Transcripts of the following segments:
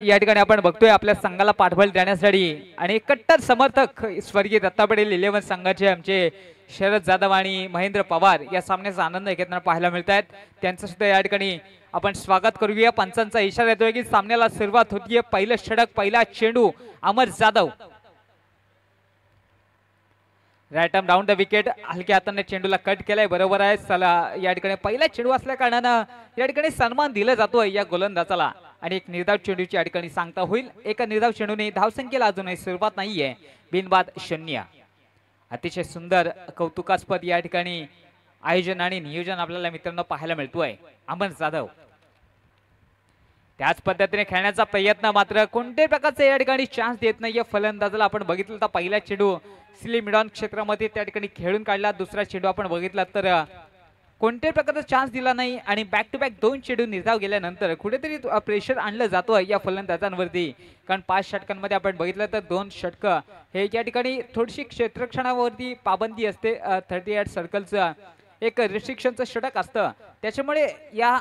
या ठिकाणी आपण बघतोय आपल्या संघाला पाठबळ देण्यासाठी आणि कट्टर समर्थक स्वर्गीय दत्ता पटेल 11 संघाचे आमचे शरद जाधव आणि महेंद्र पवार या सामन्याचा आनंद घेताना पाहायला मिळत आहेत। त्यांचं सुद्धा या ठिकाणी आपण स्वागत करूया। पंचांचा इशारा येतोय की सामन्याला सुरुवात होतीये। पहिलं षटक, पहिला चेंडू Amar Jadhav, right arm down the wicket, हलक्या हाताने चेंडूला कट केलाय, बरोबर आहे। चला या ठिकाणी पहिला चेंडू असल्या कारणानं या ठिकाणी सन्मान दिला जातोय या गोलंदाजाला आणि एक निर्धाव चेंडूची या ठिकाणी सांगता होईल। एका निर्धाव चेंडूने धावसंख्येला अजूनही सुरुवात नाहीये, बिनबाद 0। अतिशय सुंदर कौतुकास्पद या ठिकाणी आयोजन आणि नियोजन आपल्याला मित्रांनो पाहायला मिळतोय। अमर जाधव त्याच पद्धतीने खेळण्याचा प्रयत्न, मात्र कोणत्याही प्रकारचे या ठिकाणी चान्स देत नाहीये फलंदाजाला। आपण बघितलं तर पहिला चेंडू स्लिम मिड ऑन क्षेत्रामध्ये त्या ठिकाणी खेळून काढला, दुसरा चेंडू आपण बघितला तर कोणत्याही प्रकारचा चान्स दिला नाही आणि बॅक टू बॅक 2 चेंडू निर्धाव गेल्यानंतर कुठेतरी प्रेशर आणलं जातं या फलंदाजांवरती। कारण 5 षटकांमध्ये आपण बघितलं तर 2 षटक हे या ठिकाणी थोडीशी क्षेत्ररक्षणावरती पाबंदी असते। 38 सर्कलचं एक रिस्ट्रिक्शनचं षटक असतं, त्याच्यामुळे या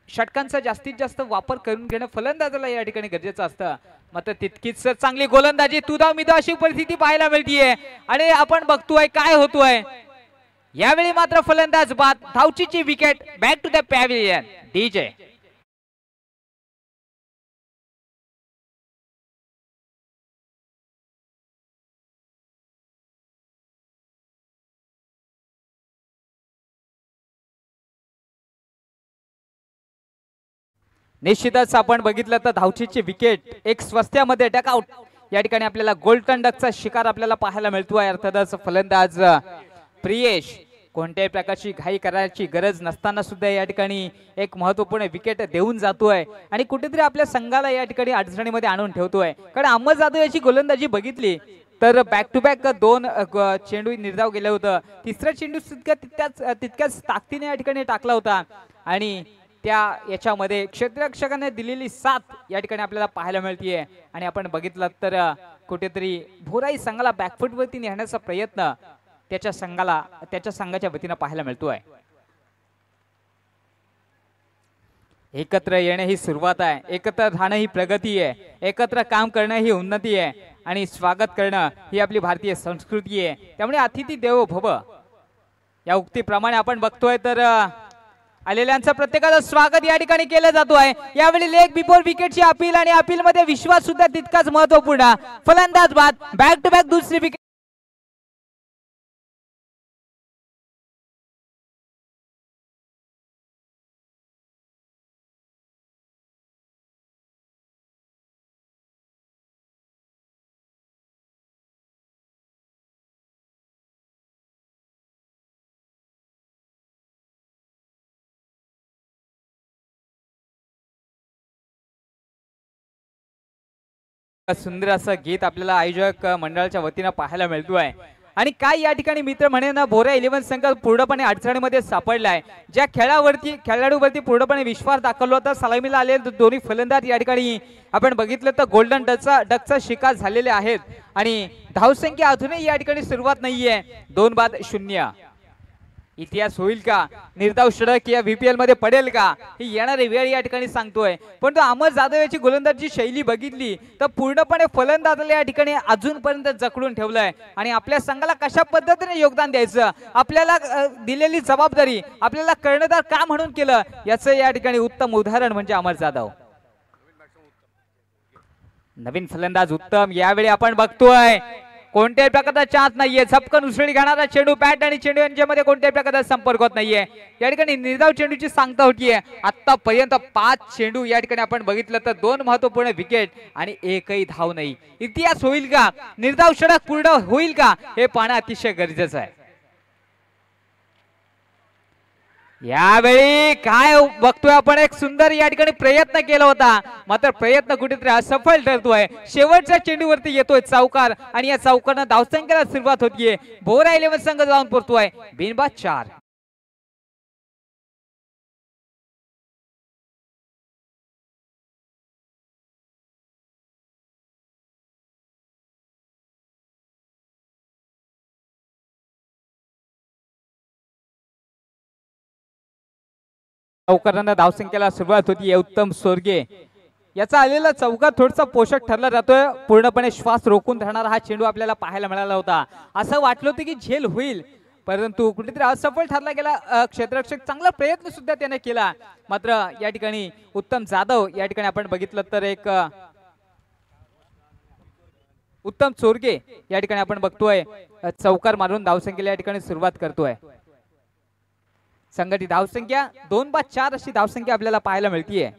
षटकांचा जास्तीत जास्त वापर करून घेणं फलंदाजाला या ठिकाणी गरजेचं असतं। मात्र तितकीच चांगली गोलंदाजी, तुदा मिदा अशी परिस्थिती पाहायला मिळतीये आणि आपण बघतोय काय होतोय। यावेळी मात्र फलंदाज बाद, धावचीची wicket, back to the pavilion DJ. निश्चितच आपण बघितलं तर धावचीची विकेट, एक स्वस्त्यामध्ये डकआउट या ठिकाणी आपल्याला गोल्डन डकचा शिकार आपल्याला पाहायला मिळतोय। अर्थातच फलंदाज प्रियेश कोणत्याही प्रकारची घाई करायची गरज नसताना सुद्धा या ठिकाणी एक महत्त्वपूर्ण विकेट देऊन जातोय आणि कुठेतरी आपल्या संघाला या ठिकाणी अडचणीमध्ये आणून ठेवतोय। कारण अमर जाधव याची गोलंदाजी बघितली तर बॅक टू बॅक 2 चेंडू निर्धाव गेले होतं। तिसरा चेंडू सुद्धा तितक्याच ताकदीने या ठिकाणी टाकला होता आणि त्या याच्यामध्ये क्षेत्ररक्षकाने दिलेली साथ या ठिकाणी आपल्याला पाहायला मिळतीये आणि आपण बघितलं तर कुठेतरी भोराई संघाला बॅकफुट वरती नेण्याचा प्रयत्न त्याच्या संघाच्या वतीने पाहायला मिळतोय। एकत्र येणे ही सुरुवात आहे, एकत्र राहणं ही प्रगती आहे, एकत्र काम करणं ही उन्नती आहे आणि स्वागत करणं ही आपली भारतीय संस्कृती आहे। त्यामुळे अतिथी देवो भव या उक्तीप्रमाणे आपण बघतोय तर आलेल्यांचं प्रत्येकाचं स्वागत या ठिकाणी केलं जातोय। यावेळी लेग बिफोर विकेटची अपील आणि अपील मध्ये विश्वास सुद्धा तितकाच महत्त्वपूर्ण। फलंदाज बाद, बॅक टू बॅक दुसरी विकेट। सुंदर असं गीत आपल्याला आयोजक मंडळाच्या वतीने पाहायला मिळतोय आणि काय या ठिकाणी मित्र म्हणे ना, भोरा 11 संघ पूर्णपणे अडचणीमध्ये सापडलाय। ज्या खेळाडूवरती पूर्णपणे विश्वास दाखवला होता, सलामीला आले दोन्ही फलंदाज या ठिकाणी आपण बघितलं तर गोल्डन डकचा शिकार झालेले आहेत आणि धावसंख्या अजूनही या ठिकाणी सुरुवात नाहीये, 2 बाद 0। इतिहास होईल का, निर्धाव षटक या VPL मध्ये पडेल का, ही येणारी वेळ या ठिकाणी सांगतोय। पण तो अमर जाधव याची गोलंदाजी शैली बघितली तर पूर्णपणे फलंदाजाला या ठिकाणी अजूनपर्यंत जखडून ठेवलंय आणि आपल्या संघाला कशा पद्धतीने योगदान द्यायचं, आपल्याला दिलेली जबाबदारी आपल्याला कर्णधार का म्हणून केलं, याचं या ठिकाणी उत्तम उदाहरण म्हणजे अमर जाधव। नवीन फलंदाज उत्तम, यावेळी आपण बघतोय कोणत्याही प्रकारचा चान्स नाहीये, झपकन उसळी घेणारा चेंडू, बॅट आणि चेंडू यांच्यामध्ये कोणत्याही प्रकारचा संपर्क होत नाहीये। या ठिकाणी निर्धाव चेंडूची सांगता होतीये। आतापर्यंत 5 चेंडू या ठिकाणी आपण बघितलं तर 2 महत्त्वपूर्ण विकेट आणि एकही धाव नाही। इतिहास होईल का, निर्धाव षटक पूर्ण होईल का, हे पाहणं अतिशय गरजेचं आहे। यावेळी काय बघतोय आपण, एक सुंदर या ठिकाणी प्रयत्न केला होता, मात्र प्रयत्न कुठेतरी असफल ठरतोय। शेवटच्या चेंडूवरती येतोय चौकार आणि या चौकारनं धावसंख्येला सुरुवात होतीये। भोरा 11 संघ जाऊन पोहोचतोय बिनबाद 4। चौकारांना धावसंख्येला सुरुवात होती। उत्तम स्वर्गे याचा आलेला चौकार थोडासा पोषक ठरला जातोय. पूर्णपणे श्वास रोखून धरणारा हा चेंडू आपल्याला पाहायला मिळाला होता. असं वाटलं होतं की झेल होईल, परंतु कुठेतरी असफल ठरला गेला. क्षेत्ररक्षक चांगला प्रयत्न सुद्धा त्याने केला, मात्र या ठिकाणी उत्तम जाधव या ठिकाणी आपण बघितलं तर एक उत्तम चोरगे या ठिकाणी आपण बघतोय चौकार मारून धावसंख्येला या ठिकाणी सुरुवात करतोय. संघटित धावसंख्या 2/4 अशी धावसंख्या आपल्याला पाहायला मिळतीये.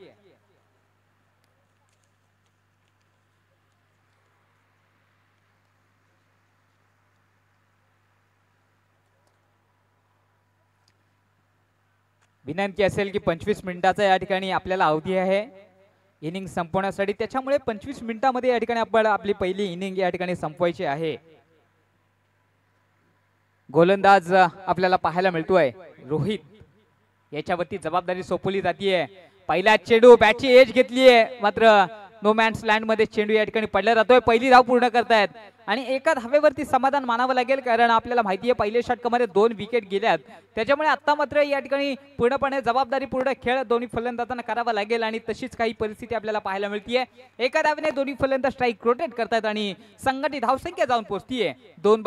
विनंती असेल की 25 मिनिटाचा या ठिकाणी आपल्याला अवधी आहे इनिंग संपवण्यासाठी, त्याच्यामुळे 25 मिनिटांमध्ये या ठिकाणी आपण आपली पहिली इनिंग या ठिकाणी संपवायची आहे. गोलंदाज आपल्याला पाहायला मिळतोय रोहित, याच्यावरती जबाबदारी सोपवली जाते. पहिला चेंडू बॅटची एज घेतलीये, मात्र नो मॅन्स लँड मध्ये चेंडू या ठिकाणी पडला जातोय. पहिली धाव पूर्ण करतायत आणि एका धावेवरती समाधान मानावं लागेल, कारण आपल्याला माहिती आहे पहिल्या षटकामध्ये 2 विकेट गेल्यात. त्याच्यामुळे आता मात्र या ठिकाणी पूर्णपणे जबाबदारी पूर्ण खेळ दोन्ही फलंदाजांना करावा लागेल आणि तशीच काही परिस्थिती आपल्याला पाहायला मिळतीये. एका धावेने दोन्ही फलंदाज स्ट्राईक रोटेट करतात आणि संघटित धावसंख्या जाऊन पोहोचतीये 2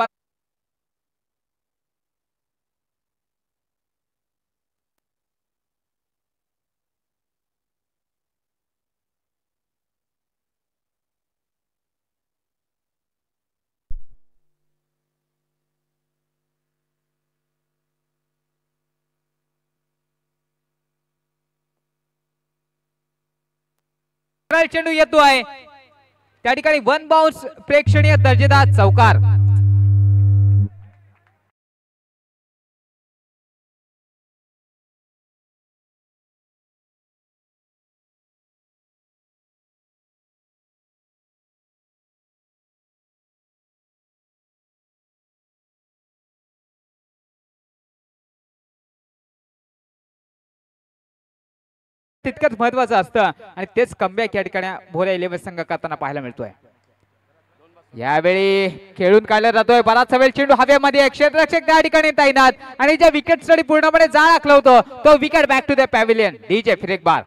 चेंडू येतोय. त्या ठिकाणी 1 बाउन्स प्रेक्षणीय दर्जेदार चौकार. तितकंच महत्वाचं असतं आणि तेच कमबॅक या ठिकाणी भोरे 11 संघ करताना पाहायला मिळतोय. यावेळी खेळून काढला जातोय बराच वेळ चेंडू हवेमध्ये. क्षेत्ररक्षक त्या ठिकाणी तैनात आणि ज्या विकेट साठी पूर्णपणे जाळ आखला होतो तो wicket back to the pavilion. DJ फिर एक बार.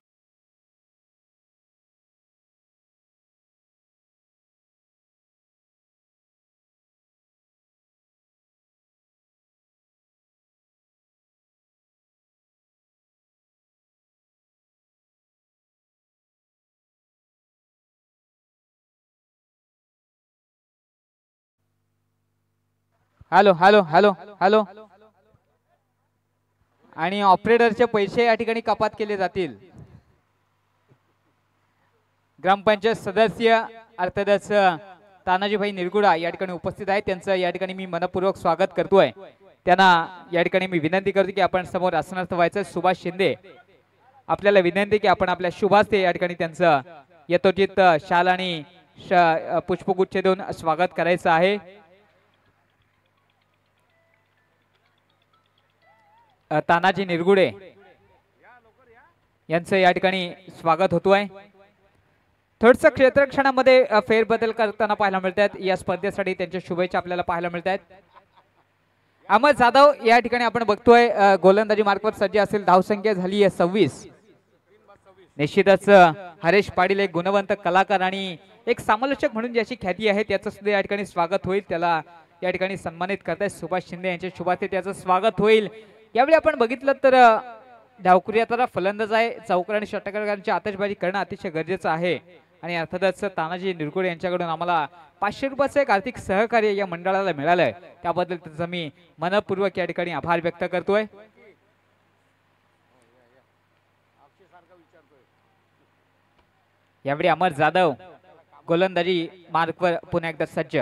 Hello hello hello hello. आणि ऑपरेटरचे पैसे या ठिकाणी कपात केले जातील. ग्रामपंचायत सदस्य अर्थातच तानाजीभाई निरगुडा या ठिकाणी उपस्थित आहेत. त्यांचं या ठिकाणी मी मनपूर्वक स्वागत करतोय. त्यांना या ठिकाणी मी विनंती करतो की आपण समोर आसनार्थ व्हायचं. सुभाष शिंदे आपल्याला विनंती की आपण आपल्या शुभास्ते या ठिकाणी त्यांचं यथोचित शाल आणि पुष्पगुच्छ देऊन स्वागत करायचं आहे. तानाजी निरगुडे यांचं या ठिकाणी स्वागत होतोय. थोडस क्षेत्ररक्षणामध्ये फेरबदल करताना पाहायला मिळतात. या स्पर्धेसाठी त्यांच्या शुभेच्छा आपल्याला पाहायला मिळतात. अहमद जाधव या ठिकाणी आपण बघतोय गोलंदाजी मार्कवर सज्ज असेल. धावसंख्या झाली आहे 26. निश्चितच हरेश पाटील एक गुणवंत कलाकार आणि एक समालोचक म्हणून ज्याची ख्याती आहे त्याचं सुद्धा या ठिकाणी स्वागत होईल. त्याला या ठिकाणी सन्मानित करतायत सुभाष शिंदे यांच्या शुभास्ते त्याचं स्वागत होईल. यावेळी आपण बघितलं तर डावखुरी आता फलंदाज आहे. चौकार आणि षटकारांची आतषबाजी करणं अतिशय गरजेचं आहे आणि अर्थातच तानाजी निरगुडे यांच्याकडून आम्हाला 500 रुपयाचं एक आर्थिक सहकार्य या मंडळाला मिळालंय. त्याबद्दल त्यांचा मी मनपूर्वक या ठिकाणी आभार व्यक्त करतोय. यावेळी अमर जाधव गोलंदाजी मार्कवर पुन्हा एकदा सज्ज.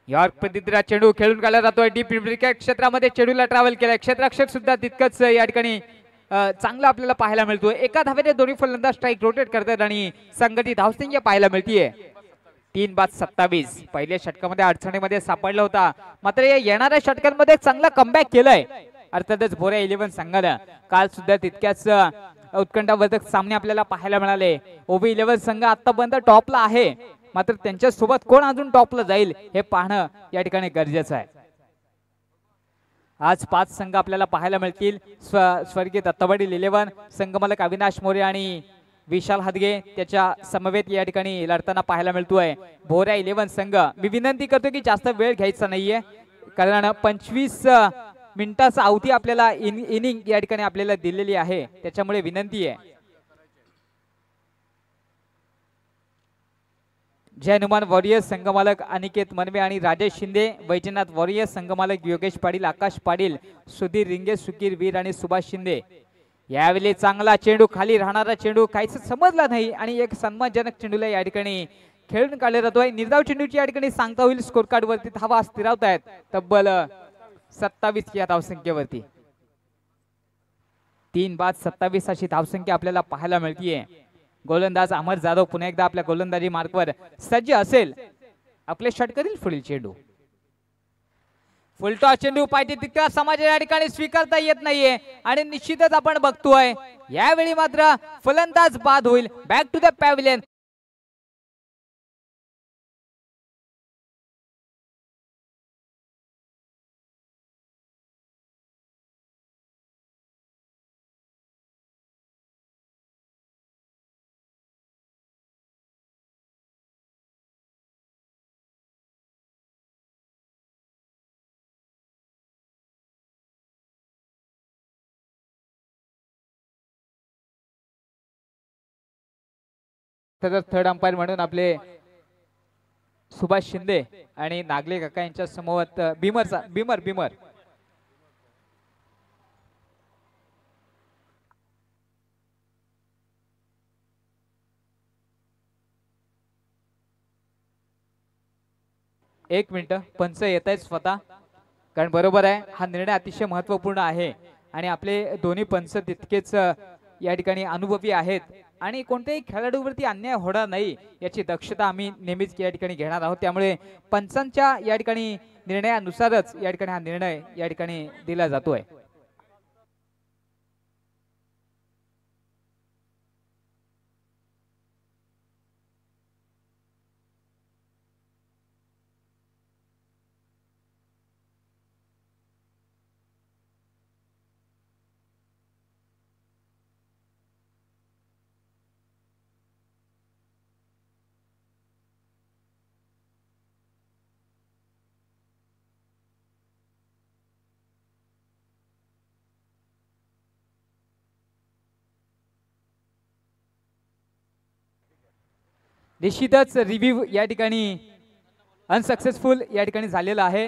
यॉर्क पद्धतीचा चेंडू खेळून काढला जातोय. डीप विकेट क्षेत्रामध्ये चेंडूला ट्रॅव्हल केलाय. क्षेत्ररक्षक सुद्धा तितकंच या ठिकाणी चांगला आपल्याला पाहायला मिळतोय. एका धावेने दोन्ही फलंदाज स्ट्राईक रोटेट करतात आणि संघटित धावसंख्या पाहायला मिळतीये 3/27. पहिल्या षटकामध्ये अडचणीमध्ये सापडला होता, मात्र या येणाऱ्या षटकांमध्ये चांगला कमबॅक केलाय. अर्थातच भोरे 11 संघानं काल सुद्धा तितक्याच उत्कंठावर्धक सामने आपल्याला पाहायला मिळाले. ओबी 11 संघ आतापर्यंत टॉपला आहे, मात्र त्यांच्या सोबत कोण अजून टॉपला जाईल हे पाहणं या ठिकाणी गरजेचं आहे. आज 5 संघ आपल्याला पाहायला मिळतील. स्वर्गीय दत्तवाडी 11, संघमालक अविनाश मोरे आणि विशाल हादगे त्याच्या समवेत या ठिकाणी लढताना पाहायला मिळतोय भोऱ्या 11 संघ। मी विनंती करतो की जास्त वेळ घ्यायचा नाहीये कारण 25 मिनिटाचा अवधी आपल्याला इनिंग या ठिकाणी आपल्याला दिलेली आहे, त्याच्यामुळे विनंती आहे। जय हनुमान वॉरियर्स संघमालक अनिकेत मनवे आणि राजेश शिंदे, वैजनाथ वॉरियर्स संघमालक योगेश पाटील, आकाश पाटील, सुधीर रिंगे, सुकीर वीर आणि सुभाष शिंदे। यावेळी चांगला चेंडू, खाली राहणारा चेंडू काहीच समजला नाही आणि एक सन्मानजनक चेंडूला या ठिकाणी खेळून काढला जातोय। निर्धाव चेंडूची या ठिकाणी सांगता होईल स्कोर कार्ड वरती धावा स्थिरावतायत तब्बल 27 या धावसंख्येवरती। 3 बाद 27 अशी धावसंख्या आपल्याला पाहायला मिळतीये। गोलंदाज अमर जाधव पुन्हा एकदा आपल्या गोलंदाजी मार्कवर सज्ज असेल, आपले षटकातील पुढील चेंडू फुलटॉस चेंडू पाहिजे तितका समाज या ठिकाणी स्वीकारता येत नाहीये आणि निश्चितच आपण बघतोय यावेळी मात्र फलंदाज बाद होईल। Back to the pavilion. Third umpire म्हणून आपले सुभाष शिंदे आणि नागले काका यांच्या समोर बिमर एक मिनिट, पंच येत आहेत स्वतः, कारण बरोबर आहे हा निर्णय अतिशय महत्वपूर्ण आहे आणि आपले दोन्ही पंच तितकेच या ठिकाणी अनुभवी आहेत आणि कोणत्याही खेळाडूवरती अन्याय होणार नाही याची दक्षता आम्ही नेहमीच या ठिकाणी घेणार आहोत। त्यामुळे पंचांच्या या ठिकाणी निर्णयानुसारच या ठिकाणी हा निर्णय या ठिकाणी दिला जातोय। निश्चितच रिव्ह्यू या ठिकाणी अनसक्सेसफुल या ठिकाणी झालेला आहे।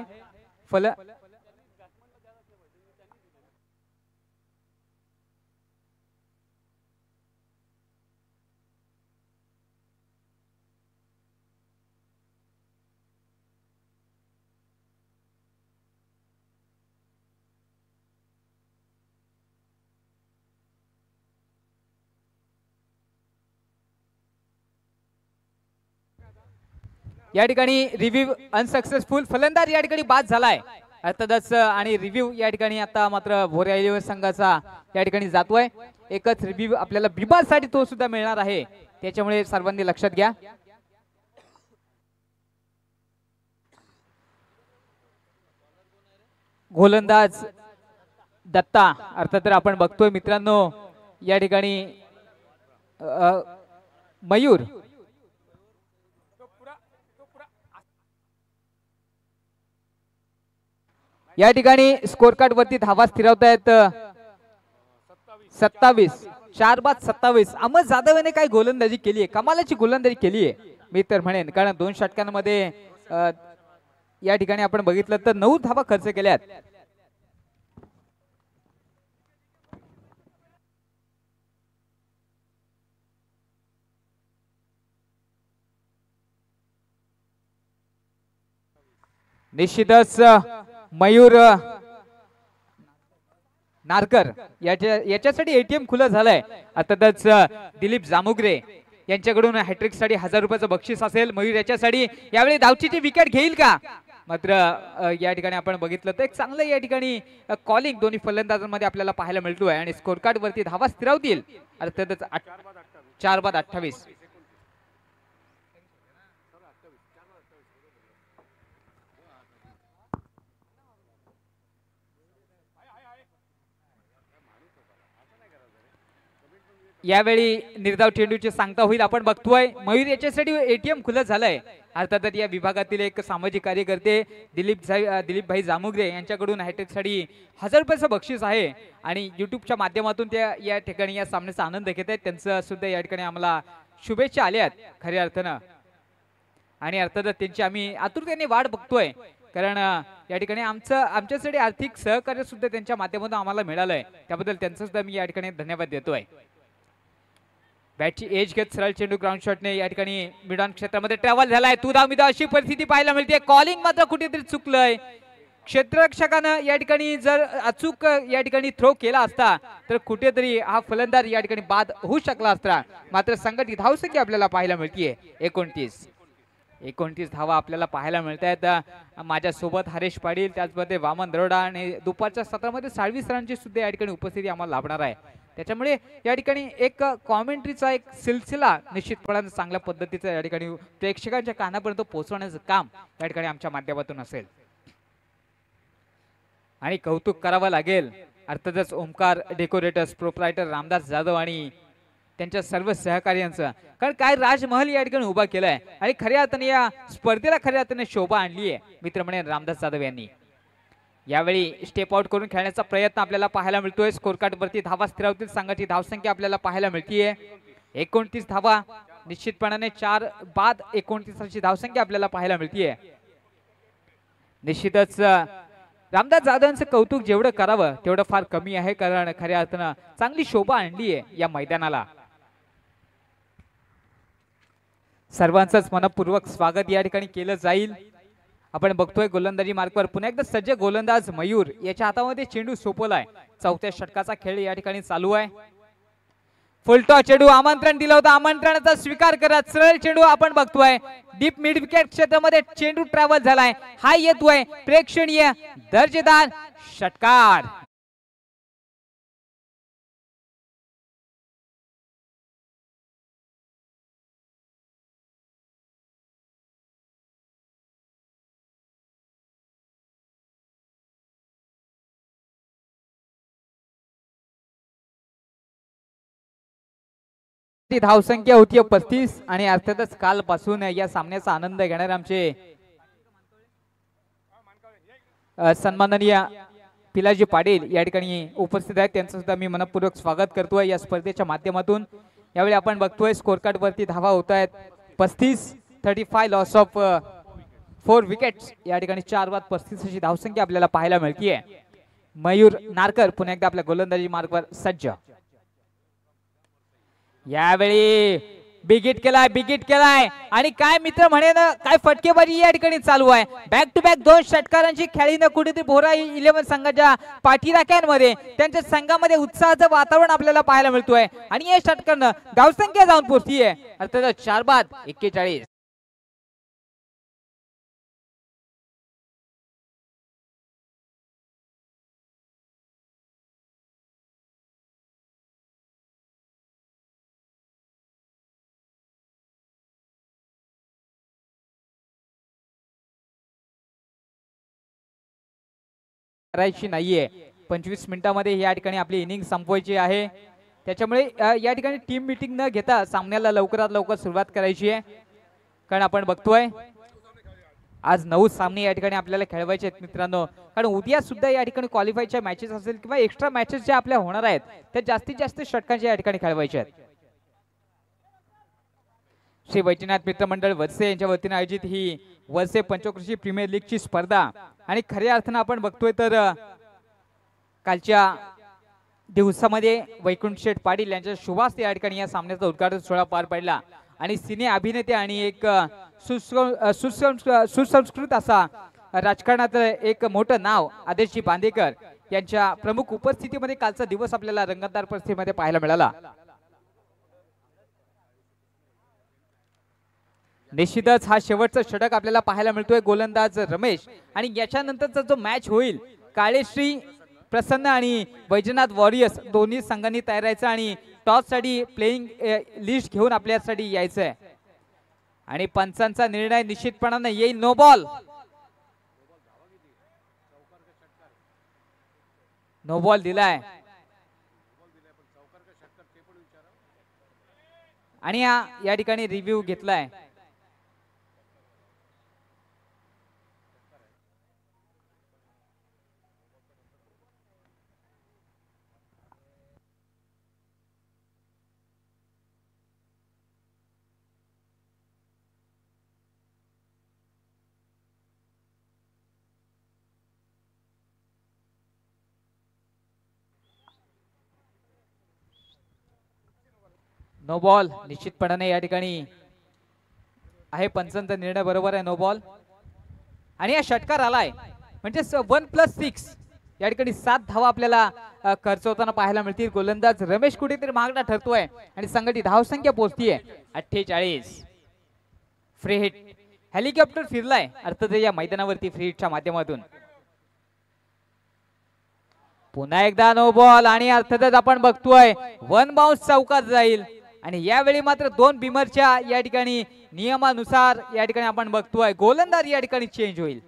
या ठिकाणी रिव्ह्यू अनसक्सेसफुल, फलंदाज या ठिकाणी बाद झालाय अर्थातच आणि रिव्ह्यू या ठिकाणी आता मात्र भोऱ्या संघाचा या ठिकाणी जातोय। एकच रिव्ह्यू आपल्याला बिबासाठी तो सुद्धा मिळणार आहे, त्याच्यामुळे सर्वांनी लक्षात घ्या। गोलंदाज दत्ता अर्थात आपण बघतोय मित्रांनो या ठिकाणी मयूर या ठिकाणी स्कोर कार्ड वरती धावा स्थिरावतायत 27, 4 बाद 27। अमर जाधव याने काय गोलंदाजी केली आहे, कमालाची गोलंदाजी केली आहे मी तर म्हणेन, कारण 2 षटकांमध्ये या ठिकाणी आपण बघितलं तर 9 धावा खर्च केल्यात। निश्चितच मयूर नारकर याच्यासाठी एटीएम खुलं झालंय। अर्थातच दिलीप जामुग्रे यांच्याकडून हॅट्रिक साठी 1000 रुपयाचं बक्षीस असेल। मयूर याच्यासाठी यावेळी धावचीची विकेट घेईल का, मात्र या ठिकाणी आपण बघितलं तर एक चांगलं या ठिकाणी कॉलिंग दोन्ही फलंदाजांमध्ये आपल्याला पाहायला मिळतोय आणि स्कोर कार्ड वरती धावा स्थिरावतील अर्थातच 4 बाद 28। यावेळी निर्धाव चेंडूची सांगता होईल. आपण बघतोय मयूर याच्यासाठी एटीएम खुलं झालंय. अर्थातच या विभागातील एक सामाजिक कार्यकर्ते दिलीप भाई जामुगरे यांच्याकडून हॅट्रिक साठी 1000 रुपयाचं बक्षीस आहे आणि युट्यूबच्या माध्यमातून त्या या ठिकाणी या सामन्याचा आनंद घेत आहेत. त्यांचं सुद्धा या ठिकाणी आम्हाला शुभेच्छा आल्यात खऱ्या अर्थानं आणि अर्थातच त्यांची आम्ही आतुरतेने वाट बघतोय. कारण या ठिकाणी आमच्यासाठी आर्थिक सहकार्य सुद्धा त्यांच्या माध्यमातून आम्हाला मिळालंय. त्याबद्दल त्यांचं सुद्धा मी या ठिकाणी धन्यवाद देतोय. बॅटची एज घेत सरळ चेंडू ग्राउंड शॉटने या ठिकाणी मिडॉन क्षेत्रामध्ये ट्रॅव्हल झालाय. तू धाव मी धाव अशी परिस्थिती पाहायला मिळते. कॉलिंग मात्र कुठेतरी चुकलंय. क्षेत्ररक्षकानं या ठिकाणी जर अचूक या ठिकाणी थ्रो केला असता तर कुठेतरी हा फलंदाज या ठिकाणी बाद होऊ शकला असता. मात्र संघटित धावसंख्या आपल्याला पाहायला मिळतीये 29 धावा आपल्याला पाहायला मिळत आहेत. माझ्यासोबत हरेश पाटील त्याचबरोबर वामन दरोडा आणि दुपारच्या सत्रामध्ये 27 रनांची सुद्धा या ठिकाणी उपस्थिती आम्हाला लाभणार आहे. त्याच्यामुळे या ठिकाणी एक कॉमेंट्रीचा एक सिलसिला निश्चितपणाने चांगल्या पद्धतीचा या ठिकाणी प्रेक्षकांच्या कानापर्यंत पोहोचवण्याचं काम या ठिकाणी आमच्या माध्यमातून असेल आणि कौतुक करावं लागेल अर्थातच ओमकार डेकोरेटर्स प्रोप्रायटर रामदास जाधव आणि त्यांच्या सर्व सहकार्यांचं. कारण काय राजमहल या ठिकाणी उभा केलाय आणि खऱ्या अर्थाने या स्पर्धेला खऱ्या अर्थाने शोभा आणली आहे मित्र म्हणे रामदास जाधव यांनी. यावेळी स्टेप आउट करून खेळण्याचा प्रयत्न आपल्याला पाहायला मिळतोय. स्कोर कार्ड वरती धावा स्थिरावतील संघाची धावसंख्या आपल्याला पाहायला मिळतीये 29 धावा. निश्चितपणाने 4 बाद 29 ची धावसंख्या आपल्याला पाहायला मिळतीये. निश्चितच रामदास जाधवांचं कौतुक जेवढं करावं तेवढं फार कमी आहे. कारण खऱ्या अर्थानं चांगली शोभा आणली आहे या मैदानाला. सर्वांचंच मनपूर्वक स्वागत या ठिकाणी केलं जाईल. आपण बघतोय गोलंदाजी मार्कवर पुन्हा एकदा सज्ज गोलंदाज मयूर याच्या हातामध्ये चेंडू सोपवलाय. 4थ्या षटकाचा खेळ या ठिकाणी चालू आहे. फुलटॉस चेंडू आमंत्रण दिलं होतं आमंत्रणाचा स्वीकार करत सरळ चेंडू आपण बघतोय डीप मिड विकेट क्षेत्रामध्ये चेंडू ट्रॅव्हल झालाय. हा येतोय प्रेक्षणीय दर्जेदार षटकार. धावसंख्या होती 35 आणि अर्थातच कालपासून या सामन्याचा आनंद घेणारे आमचे सन्माननीय पिलाजी पाटील या ठिकाणी उपस्थित आहेत. त्यांचं सुद्धा मी मनपूर्वक स्वागत करतोय या स्पर्धेच्या माध्यमातून. यावेळी आपण बघतोय स्कोर कार्ड वरती धावा होत आहेत 35 लॉस ऑफ 4 विकेट्स. या ठिकाणी 4 बाद 35 अशी धावसंख्या आपल्याला पाहायला मिळतीये. मयूर नारकर पुन्हा एकदा आपल्या गोलंदाजी मार्गवर सज्ज. यावेळी बिगिट केलाय आणि काय मित्र म्हणे ना काय फटकेबाजी या ठिकाणी चालू आहे. बॅक टू बॅक 2 षटकारांची खेळीनं कुठेतरी भोरा 11 संघाच्या पाठीराख्यांमध्ये त्यांच्या संघामध्ये उत्साहाचं वातावरण आपल्याला पाहायला मिळतोय आणि या षटकानं धावसंख्या जाऊन पोहोचतीये अर्थात 4 बाद 41. करायची नाहीये. 25 मिनिटांमध्ये या ठिकाणी आपली इनिंग संपवायची आहे. त्याच्यामुळे या ठिकाणी टीम मीटिंग न घेता सामन्याला लवकरात लवकर सुरुवात करायची आहे. कारण आपण बघतोय आज 9 सामने या ठिकाणी आपल्याला खेळवायचे आहेत मित्रांनो. कारण उद्या सुद्धा या ठिकाणी क्वालिफायच्या मॅचेस असेल किंवा एक्स्ट्रा मॅचेस ज्या आपल्या होणार आहेत त्या जास्तीत जास्त षटकांच्या या ठिकाणी खेळवायचे आहेत. श्री वैजनाथ मित्रमंडळ वरसे यांच्या वतीने आयोजित ही वरसे पंचक्रोशी प्रीमियर लीगची स्पर्धा आणि खऱ्या अर्थानं आपण बघतोय तर कालच्या दिवसामध्ये वैकुंठ शेठ पाटील यांच्या शुभास्ते या ठिकाणी या सामन्याचा उद्घाटन सोहळा पार पडला आणि सिने अभिनेते आणि एक सुसंस्कृत असा राजकारणात एक मोठं नाव आदेशजी बांदेकर यांच्या प्रमुख उपस्थितीमध्ये कालचा दिवस आपल्याला रंगतदार परिस्थितीमध्ये पाहायला मिळाला. निश्चितच हा शेवटचा षटक आपल्याला पाहायला मिळतोय. गोलंदाज रमेश आणि याच्यानंतरचा जो मॅच होईल काळेश्री प्रसन्न आणि वैजनाथ वॉरियर्स दोन्ही संघांनी तयार राहायचं आणि टॉस साठी प्लेइंग लिस्ट घेऊन आपल्यासाठी यायचंय आणि पंचांचा निर्णय निश्चितपणाने येईल. नो बॉल दिलाय. आणि या ठिकाणी रिव्ह्यू घेतलाय. नो बॉल निश्चितपणाने या ठिकाणी आहे. पंचांचा निर्णय बरोबर आहे. नो बॉल आणि या षटकार आलाय म्हणजे 1+6 या ठिकाणी 7 धावा आपल्याला खर्च होताना पाहायला मिळतील. गोलंदाज रमेश कुठेतरी महागडा ठरतोय आणि संघटित धावसंख्या पोहोचतीये 48. फ्री हिट हेलिकॉप्टर फिरलाय अर्थात या मैदानावरती फ्री हिटच्या माध्यमातून. पुन्हा एकदा नो बॉल आणि अर्थातच आपण बघतोय 1 बाउन्स चौकात जाईल आणि यावेळी मात्र 2 बिमरच्या या ठिकाणी नियमानुसार या ठिकाणी आपण बघतोय गोलंदाज या ठिकाणी चेंज होईल.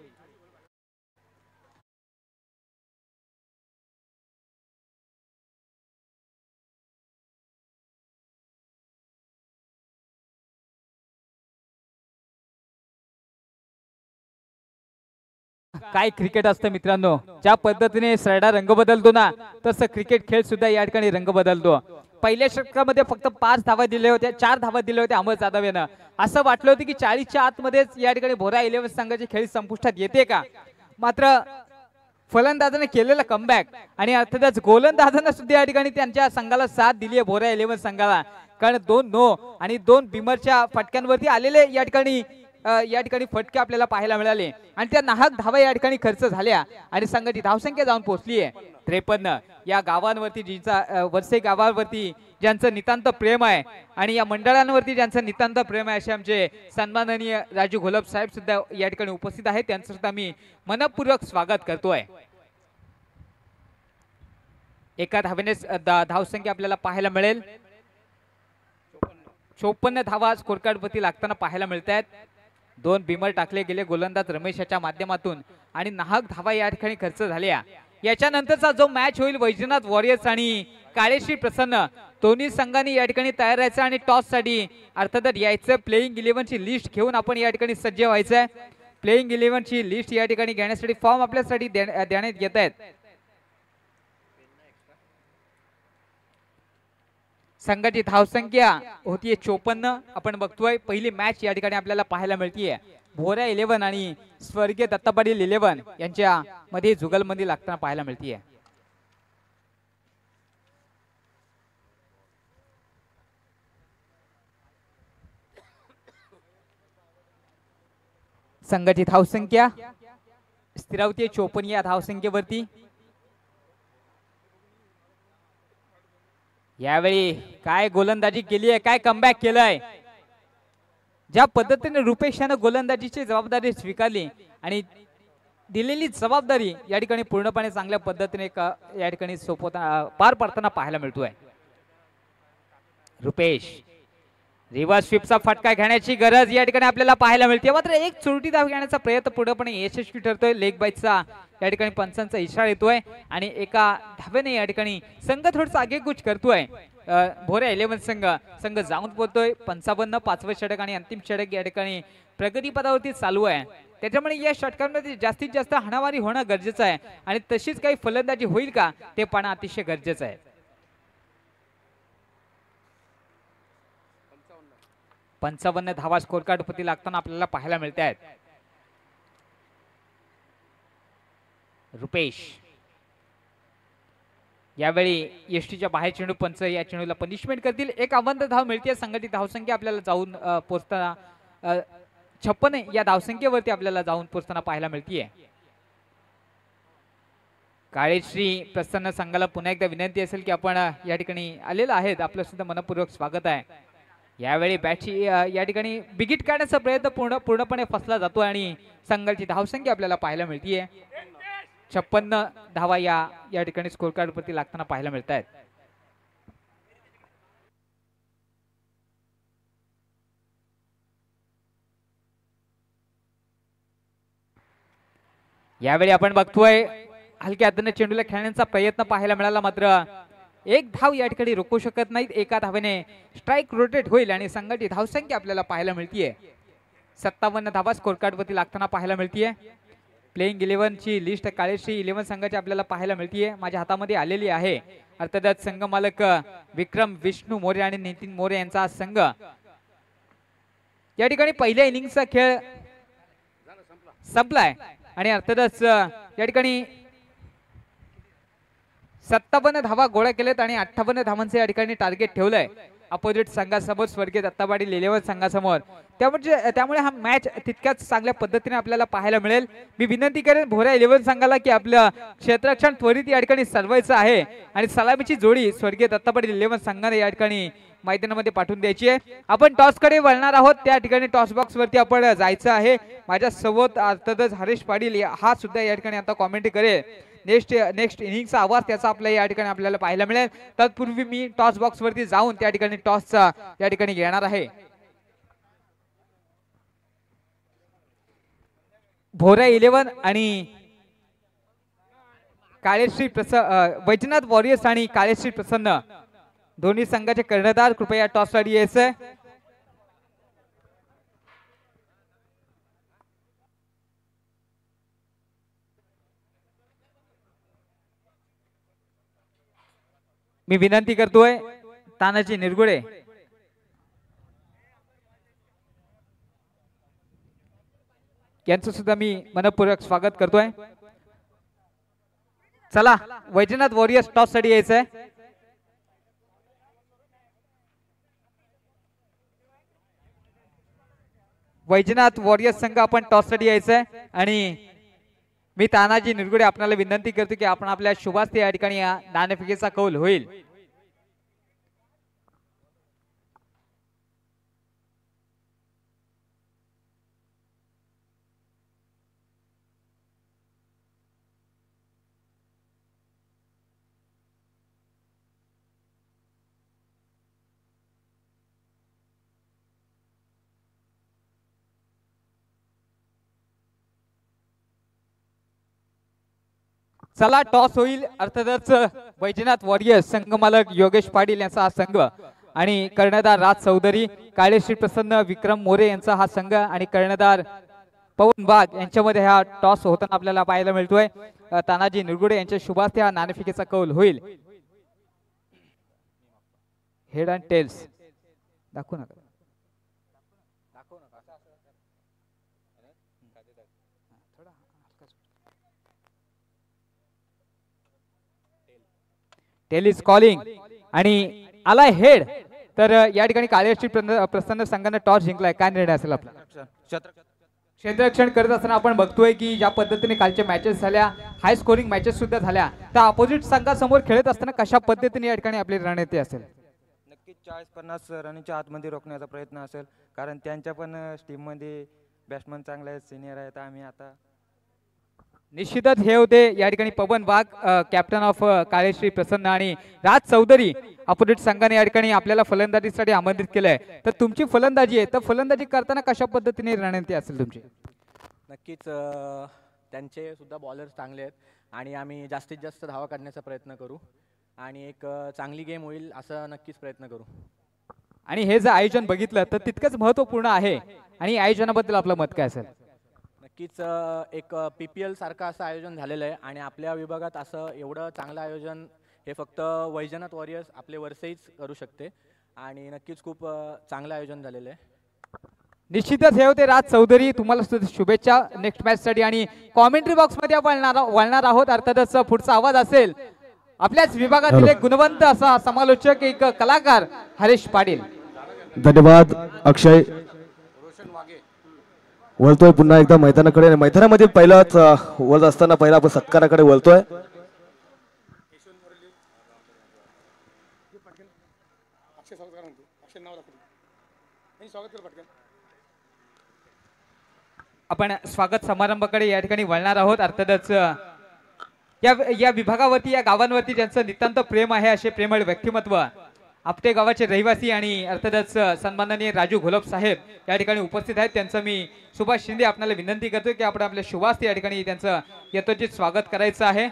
काय क्रिकेट असतं मित्रांनो, ज्या पद्धतीने सरडा रंग बदलतो ना तसं क्रिकेट खेळ सुद्धा या ठिकाणी रंग बदलतो. पहिल्या षटकामध्ये फक्त 5 धावा दिल्या होत्या, 4 धावा दिल्या होत्या अहमद जाधव यानं. असं वाटलं होतं की 40च्या आतमध्येच या ठिकाणी भोरा 11 संघाची खेळी संपुष्टात येते का, मात्र फलंदाजाने केलेला कमबॅक आणि अर्थातच गोलंदाजांना सुद्धा या ठिकाणी त्यांच्या संघाला साथ दिली आहे भोरा 11 संघाला. कारण 2 नो आणि 2 बिमरच्या फटक्यांवरती आलेले या ठिकाणी फटके आपल्याला पाहायला मिळाले आणि त्या नाहक धावा या ठिकाणी खर्च झाल्या आणि संघाची धावसंख्या जाऊन पोहोचली आहे 53. या गावांवरती जिंचा वरसे गावावरती ज्यांचं नितांत प्रेम आहे आणि या मंडळांवरती ज्यांचं नितांत प्रेम आहे असे आमचे सन्माननीय राजू घोलप साहेब सुद्धा या ठिकाणी उपस्थित आहेत. त्यांचं सुद्धा मी मनपूर्वक स्वागत करतोय. एका धावेने धावसंख्या आपल्याला पाहायला मिळेल. 54 धावा स्कोर कार्ड वरती लागताना पाहायला मिळत आहेत. 2 बिमर टाकले गेले गोलंदाज रमेशच्या माध्यमातून आणि नाहक धावा या ठिकाणी खर्च झाल्या. याच्यानंतरचा जो मॅच होईल वैजनाथ वॉरियर्स आणि काळेश्री प्रसन्न दोन्ही संघांनी या ठिकाणी तयार राहायचं आणि टॉस साठी अर्थातच यायचं. प्लेइंग 11 ची लिस्ट घेऊन आपण या ठिकाणी सज्ज व्हायचंय. प्लेइंग 11 ची लिस्ट या ठिकाणी घेण्यासाठी फॉर्म आपल्यासाठी देण्यात येत आहेत. संघाची धावसंख्या होतीये 54. आपण बघतोय पहिली मॅच या ठिकाणी आपल्याला पाहायला मिळतीये भोरा 11 आणि स्वर्गीय दत्ता पाटील 11 यांच्या मध्ये जुगलबंदी लागताना पाहायला मिळतीये. संघाची धावसंख्या स्थिरावती 54 या धावसंख्येवरती. यावेळी काय गोलंदाजी केली आहे, काय कमबॅक केलंय. ज्या पद्धतीने रुपेश यानं गोलंदाजीची जबाबदारी स्वीकारली आणि दिलेली जबाबदारी या ठिकाणी पूर्णपणे चांगल्या पद्धतीने या ठिकाणी पार पाडताना पाहायला मिळतोय. रुपेश रिव्हर्स स्वीपचा फटका घेण्याची गरज या ठिकाणी आपल्याला पाहायला मिळते. मात्र एक चोरटी धाव घेण्याचा प्रयत्न पूर्णपणे यशस्वी ठरतोय. लेग बाईटचा या ठिकाणी पंचांचा इशारा येतोय आणि एका धावेने या ठिकाणी संघ थोडसा आगेकूच करतोय. भोरा 11 संघ जाऊन पोहोचतोय 55. 5वं षटक आणि अंतिम षटक या ठिकाणी प्रगतीपथावरती चालू आहे. त्याच्यामुळे या षटकांमध्ये जास्तीत जास्त हाणामारी होणं गरजेचं आहे आणि तशीच काही फलंदाजी होईल का ते पाहणं अतिशय गरजेचं आहे. 55 धावा स्कोर कार्ड वरती लागताना आपल्याला पाहायला मिळत आहेत. रुपेश यावेळी एसटीच्या बाहेर चेंडू पंच या चेंडूला पनिशमेंट करतील. एक अवंत धाव मिळते. संघटित धावसंख्या आपल्याला जाऊन पोहोचताना 56 या धावसंख्येवरती आपल्याला जाऊन पोहोचताना पाहायला मिळतीये. काळेश्री प्रसन्न संघाला पुन्हा एकदा विनंती असेल की आपण या ठिकाणी आलेला आहेत, आपलं सुद्धा मनपूर्वक स्वागत आहे. यावेळी बॅटची या ठिकाणी बिगिट काढण्याचा प्रयत्न पूर्णपणे फसला जातो आणि संघाची धावसंख्या आपल्याला पाहायला मिळतीये. 56 धावा या ठिकाणी स्कोर कार्ड वरती लागताना पाहायला मिळत आहेत. यावेळी आपण बघतोय हलक्या हाताने चेंडूला खेळण्याचा प्रयत्न पाहायला मिळाला, मात्र एक धाव या ठिकाणी रोखू शकत नाहीत. एका धावेने स्ट्राइक रोटेट होईल आणि संघाची धावसंख्या आपल्याला पाहायला मिळतीये 57 धावा स्कोर कार्ड वरती लागताना पाहायला मिळतीये. प्लेइंग 11 ची लिस्ट काळेश्री 11 संघाची आपल्याला पाहायला मिळतीये. माझ्या हातामध्ये आलेली आहे. अर्थातच संघ मालक विक्रम विष्णू मोरे आणि नितीन मोरे यांचा संघ या ठिकाणी पहिल्या इनिंगचा खेळ संपलाय आणि अर्थातच या ठिकाणी 57 धावा गोळा केलेत आणि 58 धावांचे या ठिकाणी टार्गेट ठेवलंय अपोजिट संघासमोर स्वर्गीय दत्ता पाटील 11 संघासमोर. त्यामुळे हा मॅच तितक्याच चांगल्या पद्धतीने आपल्याला पाहायला मिळेल. मी विनंती करेन भोरा 11 संघाला की आपलं क्षेत्ररक्षण त्वरित या ठिकाणी सरवायचं आहे आणि सलामीची जोडी स्वर्गीय दत्ता पाटील 11 संघाने या ठिकाणी मैदानामध्ये पाठवून द्यायची आहे. आपण टॉस कडे वळणार आहोत. त्या ठिकाणी टॉस बॉक्स वरती आपण जायचं आहे. माझ्या सोबत अर्थातच हरीश पाटील हा सुद्धा या ठिकाणी आता कॉमेंट करेल. नेक्स्ट इनिंगचा आवाज त्याचा आपल्या या ठिकाणी आपल्याला पाहायला मिळेल. तत्पूर्वी मी टॉस बॉक्स वरती जाऊन त्या ठिकाणी टॉसचा या ठिकाणी घेणार आहे. भोरा 11 आणि काळेश्री वैजनाथ वॉरियर्स आणि काळेश्री प्रसन्न दोन्ही संघाचे कर्णधार कृपया टॉस साठी यायचं. मी विनंती करतोय तानाजी निरगुडे यांचं सुद्धा मी मनपूर्वक स्वागत करतोय. चला वैजनाथ वॉरियर्स टॉस साठी यायचंय. वैजनाथ वॉरियर्स संघ आपण टॉस साठी यायचंय आणि मी तानाजी निरगुडे आपल्याला विनंती करतो की आपण आपल्या शुभास्ते या ठिकाणी नाणेफेकीचा कौल होईल. चला टॉस होईल. अर्थातच वैजनाथ वॉरियर्स संघ मालक योगेश पाटील यांचा हा संघ आणि कर्णधार राज चौधरी काळेश्री प्रसन्न विक्रम मोरे यांचा हा संघ आणि कर्णधार पवन वाघ यांच्यामध्ये हा टॉस होताना आपल्याला पाहायला मिळतोय. तानाजी निरगुडे यांच्या शुभास्ते हा नाणेफेकीचा कौल होईल. हेड अँड टेल्स दाखवू नका. टेल इज कॉलिंग आणि आलाय हेड. तर या ठिकाणी काळेश्री प्रसन्न संघाने टॉस जिंकलाय. काय निर्णय असेल आपला? क्षेत्ररक्षण करत असताना आपण बघतोय की ज्या पद्धतीने कालच्या मॅचेस झाल्या हाय स्कोरिंग मॅचेस सुद्धा झाल्या तर अपोजिट संघासमोर खेळत असताना कशा पद्धतीने या ठिकाणी आपली रणनीती असेल? नक्कीच 40-50 रनच्या आतमध्ये रोखण्याचा प्रयत्न असेल कारण त्यांच्या पण टीम मध्ये बॅट्समन चांगले आहेत सिनियर आहेत. आम्ही आता निश्चितच हे होते या ठिकाणी पवन वाघ कॅप्टन ऑफ काळेश्री प्रसन्न आणि राज चौधरी अपोजिट संघाने या ठिकाणी आपल्याला फलंदाजीसाठी आमंत्रित केलंय. तर तुमची फलंदाजी आहे तर फलंदाजी करताना कशा पद्धतीने रणनीती असेल तुमची? नक्कीच त्यांचे सुद्धा बॉलर्स चांगले आहेत आणि आम्ही जास्तीत जास्त धावा काढण्याचा प्रयत्न करू आणि एक चांगली गेम होईल असा नक्कीच प्रयत्न करू. आणि हे जर आयोजन बघितलं तर तितकंच महत्त्वपूर्ण आहे आणि आयोजनाबद्दल आपलं मत काय असेल? नक्कीच एक PPL सारखं असं आयोजन झालेलं आहे आणि आपल्या विभागात असं एवढं चांगलं आयोजन हे फक्त वैजनाथ वॉरियर्स आपले वर्षहीच करू शकते आणि नक्कीच खूप चांगलं आयोजन झालेलं आहे. निश्चितच हे होते राज चौधरी. तुम्हाला शुभेच्छा नेक्स्ट मॅच साठी आणि कॉमेंट्री बॉक्स मध्ये आपण वळणार आहोत. अर्थातच पुढचा आवाज असेल आपल्याच विभागातील एक गुणवंत असा समालोचक एक कलाकार हरीश पाटील. धन्यवाद अक्षय. वळतोय पुन्हा एकदा मैदानाकडे. मैदानामध्ये पहिलाच वळत असताना पहिला आपण सत्काराकडे वळतोय. आपण स्वागत समारंभाकडे या ठिकाणी वळणार आहोत. अर्थातच या विभागावरती या गावांवरती ज्यांचं नितांत प्रेम आहे असे प्रेमळ व्यक्तिमत्व आपटे गावाचे रहिवासी आणि अर्थातच सन्माननीय राजू घोलप साहेब या ठिकाणी उपस्थित आहेत. त्यांचं मी सुभाष शिंदे आपल्याला विनंती करतोय की आपण आपल्या शुभास्ते या ठिकाणी त्यांचं यथोचित स्वागत करायचं आहे.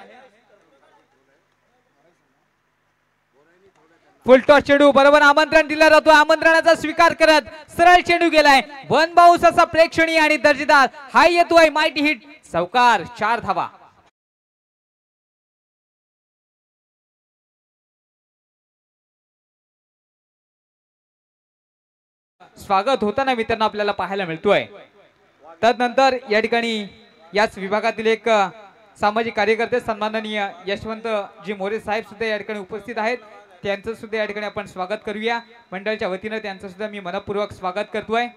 फुलटॉस चेंडू बरोबर आमंत्रण दिलं जातो, आमंत्रणाचा स्वीकार करत सरळ चेंडू गेलाय वन बाउन्स असा प्रेक्षणीय आणि दर्जेदार हाय येतोय माइटी हिट चौकार 4 धावा. स्वागत होताना मित्रांनो आपल्याला पाहायला मिळतोय. तदनंतर या ठिकाणी याच विभागातील एक सामाजिक कार्यकर्ते सन्माननीय यशवंत जी मोरे साहेब सुद्धा या ठिकाणी उपस्थित आहेत. त्यांचं सुद्धा या ठिकाणी आपण स्वागत करूया मंडळाच्या वतीनं. त्यांचं सुद्धा मी मनपूर्वक स्वागत करतोय.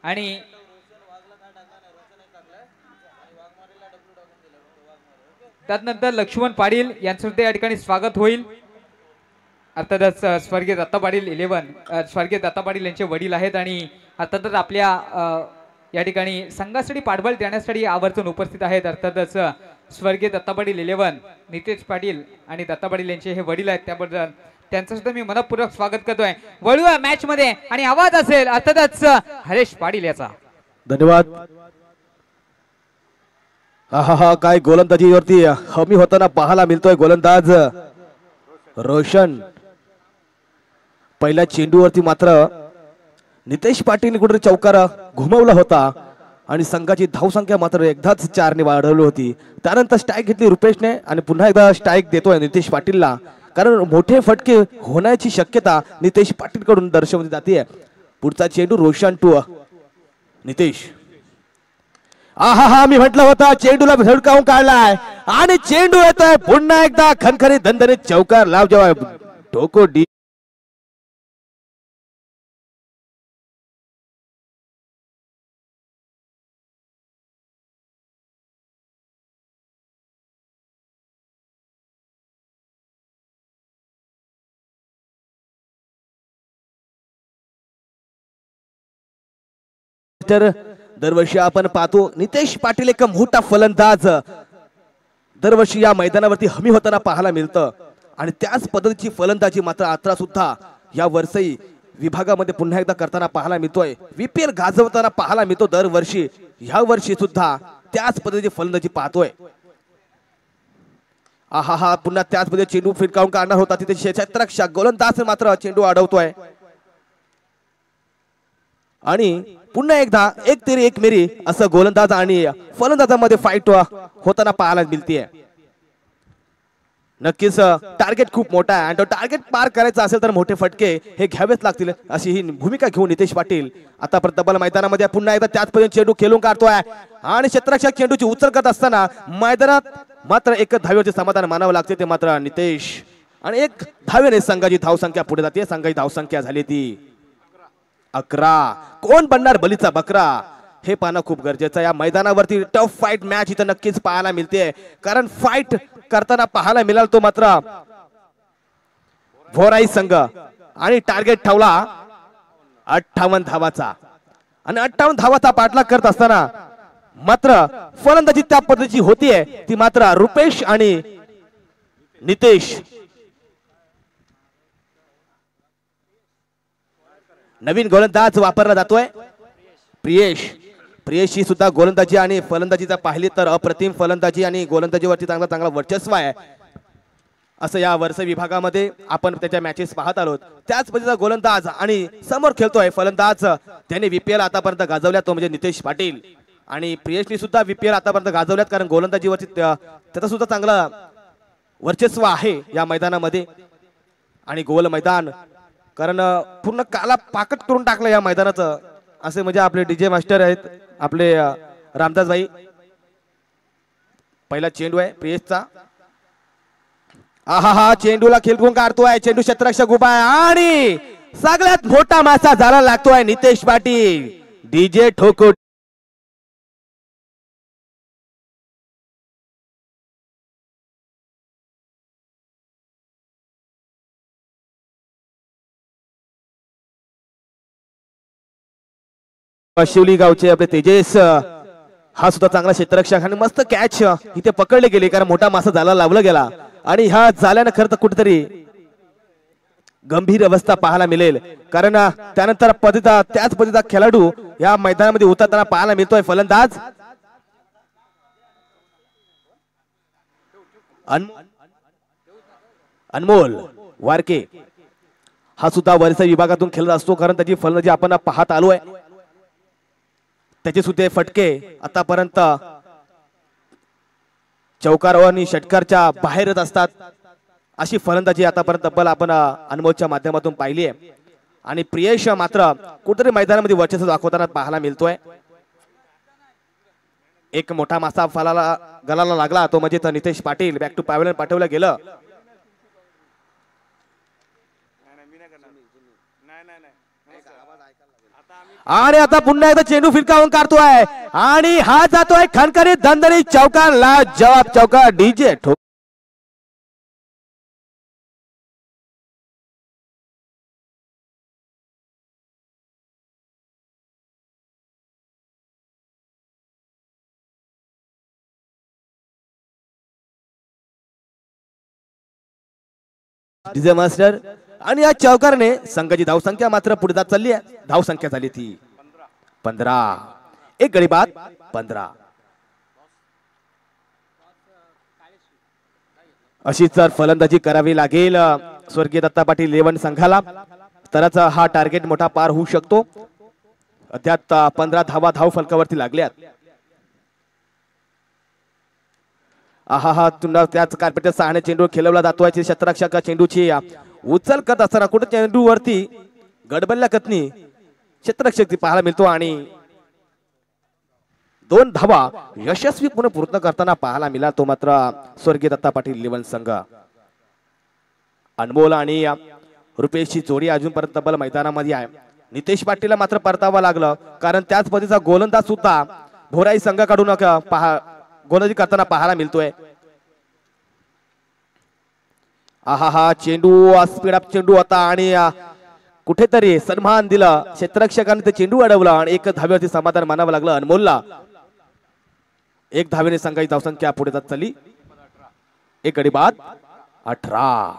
आणि त्यानंतर लक्ष्मण पाटील यांचं सुद्धा या ठिकाणी स्वागत होईल. अर्थातच स्वर्गीय दत्ता पाटील 11 स्वर्गीय दत्ता पाटील यांचे वडील आहेत आणि अर्थातच आपल्या या ठिकाणी संघासाठी पाठबळ देण्यासाठी आवर्जून उपस्थित आहेत. अर्थातच स्वर्गीय दत्ता पाटील 11 नितेश पाटील आणि दत्ता पाटील यांचे हे वडील आहेत. त्याबद्दल त्यांचं सुद्धा मी मनपूर्वक स्वागत करतोय. वळूया मॅच मध्ये आणि आवाज असेल अर्थातच हरेश पाटील याचा. धन्यवाद. हा काय गोलंदाजीवरती हमी होताना पाहायला मिळतोय गोलंदाज रोशन. पहिल्या चेंडूवरती मात्र नितेश पाटील कुठे चौकार घुमवला होता आणि संघाची धावसंख्या मात्र एकदाच 4 ने वाढवली होती. त्यानंतर स्ट्राईक घेतली रुपेशने आणि पुन्हा एकदा स्ट्राईक देतोय नितेश पाटीलला, कारण मोठे फटके होण्याची शक्यता नितेश पाटील कडून दर्शवली जाते. पुढचा चेंडू रोशन टू नितेश. मी म्हटलं होतं चेंडूला झडकावून काढलाय आणि चेंडू येतोय पुन्हा एकदा खनखरीत दणदणीत चौकार लाव जेव्हा टोको डी दरवर्षी आपण पाहतो नितेश पाटील एक मोठा फलंदाज दरवर्षी या मैदानावरती हमी होताना पाहायला मिळतं आणि त्याच पद्धतीची फलंदाजी मात्र आता सुद्धा या वर्षी विभागामध्ये पुन्हा एकदा करताना पाहायला मिळतोय. VPL गाजवताना पाहायला मिळतो दरवर्षी. ह्या वर्षी सुद्धा त्याच पद्धतीची फलंदाजी पाहतोय. पुन्हा त्याच पद्धतीने चेंडू फिरकावून काढणार होता तिथे क्षेत्ररक्षक गोलंदाज मात्र चेंडू अडवतोय आणि पुन्हा एकदा एक तेरी एक मेरी असं गोलंदाज आणि फलंदाजामध्ये फाईट होताना पाहायला मिळते. नक्कीच टार्गेट खूप मोठा आहे आणि तो टार्गेट पार करायचा असेल तर मोठे फटके हे घ्यावेच लागतील अशी ही भूमिका घेऊन नितेश पाटील आतापर्यंत तब्बल मैदानामध्ये पुन्हा एकदा त्याच पद्धतीने चेंडू खेळून काढतोय आणि क्षेत्ररक्षक चेंडूची उचल करत असताना मैदानात मात्र एक धावेचे समाधान मानावं लागते ते मात्र नितेश. आणि एक धावेने संघाची धावसंख्या पुढे जाते. संघाची धावसंख्या झाली ती 11. कोण बनणार बलीचा बकरा हे पाहणं खूप गरजेचं आहे. या मैदानावरती टफ फाईट मॅच इथं नक्कीच पाहायला मिळते, कारण फाईट करताना पाहायला मिळाल तो मात्र भोराई संघ आणि टार्गेट ठेवला 58 धावाचा आणि 58 धावाचा पाठलाग करत असताना मात्र फलंदाजी त्या पद्धतीची होतीये ती मात्र रुपेश आणि नितेश. नवीन गोलंदाज वापरला जातोय प्रियेश ही सुद्धा गोलंदाजी आणि फलंदाजीचा पाहिली तर अप्रतिम फलंदाजी आणि गोलंदाजीवरती चांगला वर्चस्व आहे असं या वर्ष विभागामध्ये आपण त्याच्या मॅचेस पाहत आलोत. त्याच पद्धतीचा गोलंदाज आणि समोर खेळतोय फलंदाज त्याने VPL आतापर्यंत गाजवल्या तो म्हणजे नितेश पाटील आणि प्रियेशनी सुद्धा VPL आतापर्यंत गाजवल्यात, कारण गोलंदाजीवरती त्याचा सुद्धा चांगला वर्चस्व आहे या मैदानामध्ये. आणि गोल मैदान कारण पूर्ण काला पाकट करून टाकलं या मैदानाचं असे म्हणजे आपले DJ मास्टर आहेत आपले रामदास भाई. पहिला चेंडू आहे प्रियेशचा. चेंडूला खेळून काढतोय. चेंडू क्षेत्ररक्षक उभा आहे आणि सगळ्यात मोठा मासा झाला लागतोय नितेश पाटील. DJ ठोको शिवली गावचे आपले तेजेस हा सुद्धा चांगला क्षेत्ररक्षक आणि मस्त कॅच इथे पकडले गेले, कारण मोठा मासा झाला लावला गेला आणि ह्या झाल्यानं खरं तर कुठेतरी गंभीर अवस्था पाहायला मिळेल, कारण त्यानंतर त्याच पद्धतीचा खेळाडू या मैदानामध्ये उतरताना पाहायला मिळतोय फलंदाज अनमोल वारके हा सुद्धा वरच्या विभागातून खेळत असतो, कारण त्याची फलंदाजी आपण पाहत आलोय. त्याचे सुद्धा फटके आतापर्यंत चौकार आणि षटकारच्या बाहेरच असतात. अशी फलंदाजी आतापर्यंत तब्बल आपण अनमोलच्या माध्यमातून पाहिली आहे. आणि प्रियेश मात्र कुठेतरी मैदानामध्ये वर्चस्व दाखवताना पाहायला मिळतोय. एक मोठा मासा गलाला लागला, तो म्हणजे Nitesh Patil back to pavilion पाठवलं गेलं. आणि आता पुन्हा एकदा चेंडू फिरकावून काढतोय आणि हा जातोय खणखणीत दणदणीत चौकारला. जवाब चौकार डीजे ठोक. डीजे मास्टर आणि या चौकारने संघाची धावसंख्या मात्र पुढे जात चालली आहे. धावसंख्या झाली ती 15. एक गडी बाद 15. अशीच जर फलंदाजी करावी लागेल स्वर्गीय दत्ता पाटील 11 संघाला, तरच हा टार्गेट मोठा पार होऊ शकतो. अद्याप 15 धावा धाव फलकावरती लागल्यात. हा तुला त्याच कार्पेटच्या सहाने चेंडू खेळवला जातोय. क्षेत्ररक्षक चेंडूची उचल करत असताना कुठे चेंडूवरती गडबडल्या कतनी क्षेत्ररक्षक पाहायला मिळतो आणि 2 धावा यशस्वीपणे पूर्ण करताना पाहायला मिळाला. तो मात्र स्वर्गीय दत्ता पाटील 11 संघ. अनमोल आणि रुपेशची जोडी अजूनपर्यंत तब्बल मैदानामध्ये आहे. नितेश पाटीलला मात्र परतावं लागलं, कारण त्याच पद्धतीचा गोलंदाज सुद्धा भोराई संघाकडून गोलंदाजी करताना पाहायला मिळतोय. हा चेंडू स्पीड अप चेंडू होता आणि कुठेतरी सन्मान दिला क्षेत्ररक्षकांनी, ते चेंडू अडवला आणि 1 धावेवरती समाधान मानावं लागलं अनमोलला. 1 धावेने संघाची धावसंख्या पुढे जात चालली. एक गडी बाद 18.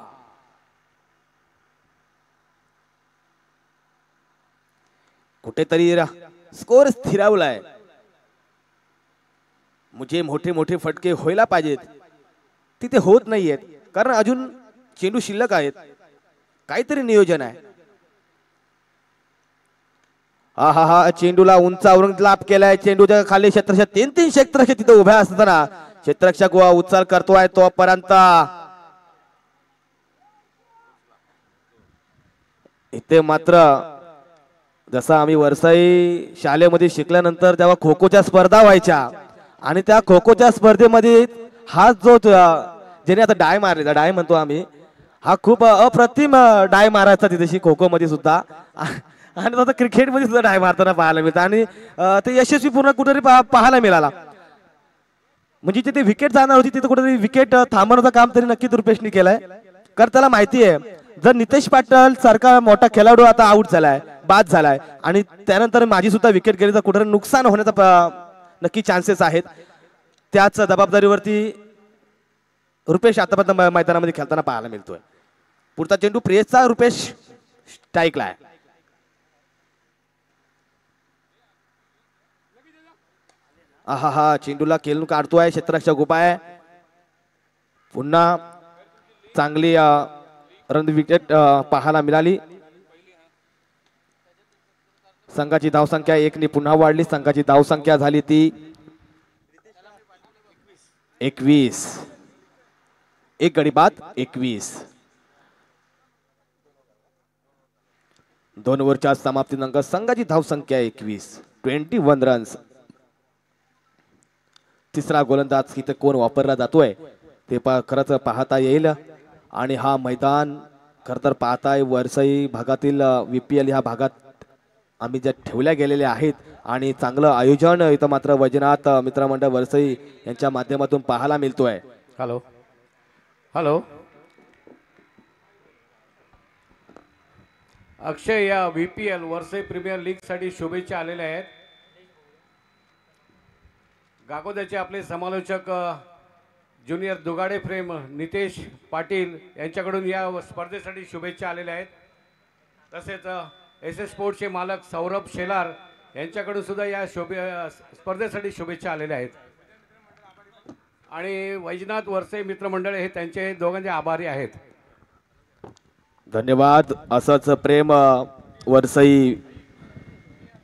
कुठेतरी स्कोर स्थिरावलाय. म्हणजे मोठे मोठे फटके व्हायला पाहिजेत, तिथे होत नाहीयेत, कारण अजून चेंडू शिल्लक आहेत. काहीतरी नियोजन आहे. हा चेंडूला उंचावरून लाभ केलाय. चेंडूच्या खाली क्षेत्ररक्षक 3 क्षेत्ररक्षक तिथे उभ्या असताना क्षेत्ररक्षक उचल करतोय. तोपर्यंत इथे मात्र जसं आम्ही वरसाई शाळेमध्ये शिकल्यानंतर तेव्हा खो खोच्या स्पर्धा व्हायच्या आणि त्या खो खोच्या स्पर्धेमध्ये हा जो ज्याने आता डाय मारलेला, डाय म्हणतो आम्ही, हा खूप अप्रतिम डाय मारायचा तिथे खो खो मध्ये सुद्धा. आणि आता क्रिकेट मध्ये सुद्धा डाय मारताना पाहायला मिळतं आणि ते यशस्वी पूर्ण कुठेतरी पाहायला मिळाला. म्हणजे जिथे विकेट जाणार होती तिथे कुठेतरी विकेट थांबवण्याचं काम तरी नक्कीच रुपेशने केलंय. कारण त्याला माहिती आहे, जर नितेश पाटील सारखा मोठा खेळाडू आता आउट झालाय, बाद झालाय आणि त्यानंतर माझी सुद्धा विकेट गेली तर कुठेतरी नुकसान होण्याचा नक्की चान्सेस आहेत. त्याच जबाबदारीवरती रुपेश आतापर्यंत मैदानामध्ये खेळताना पाहायला मिळतोय. पुढचा चेंडू प्रियेशचा, रुपेश स्ट्राईकला आहे. हा चेंडूला खेळून काढतोय क्षेत्ररक्षक उभा आहे. पुन्हा चांगली रन विकेट पाहायला मिळाली. संघाची धावसंख्या 1 ने पुन्हा वाढली. संघाची धावसंख्या झाली ती 21. एक गडी बाद 21. 2 ओव्हरच्या समाप्तीनंतर संघाची धावसंख्या 21 रन्स. तिसरा गोलंदाज इथे कोण वापरला जातोय ते खरंच पाहता येईल. आणि हा मैदान खरं तर पाहताय वरसाई भागातील VPL ह्या भागात आम्ही ज्या ठेवल्या गेलेल्या आहेत आणि चांगलं आयोजन इथं मात्र वैजनाथ मित्रमंडळ वरसाई यांच्या माध्यमातून पाहायला मिळतोय. हॅलो हॅलो अक्षय, या VPL वरसाई प्रीमियर लीग साठी शुभेच्छा आलेल्या आहेत. गागोद्याचे आपले समालोचक ज्युनियर दुगाडे फ्रेम नितेश पाटील यांच्याकडून या स्पर्धेसाठी शुभेच्छा आलेल्या आहेत. तसेच SS स्पोर्ट्सचे मालक सौरभ शेलार यांच्याकडून सुद्धा या स्पर्धेसाठी शुभेच्छा आलेल्या आहेत. आणि वैजनाथ वरसाई मित्रमंडळ हे त्यांचे दोघांचे आभारी आहेत. धन्यवाद. असंच प्रेम वरसई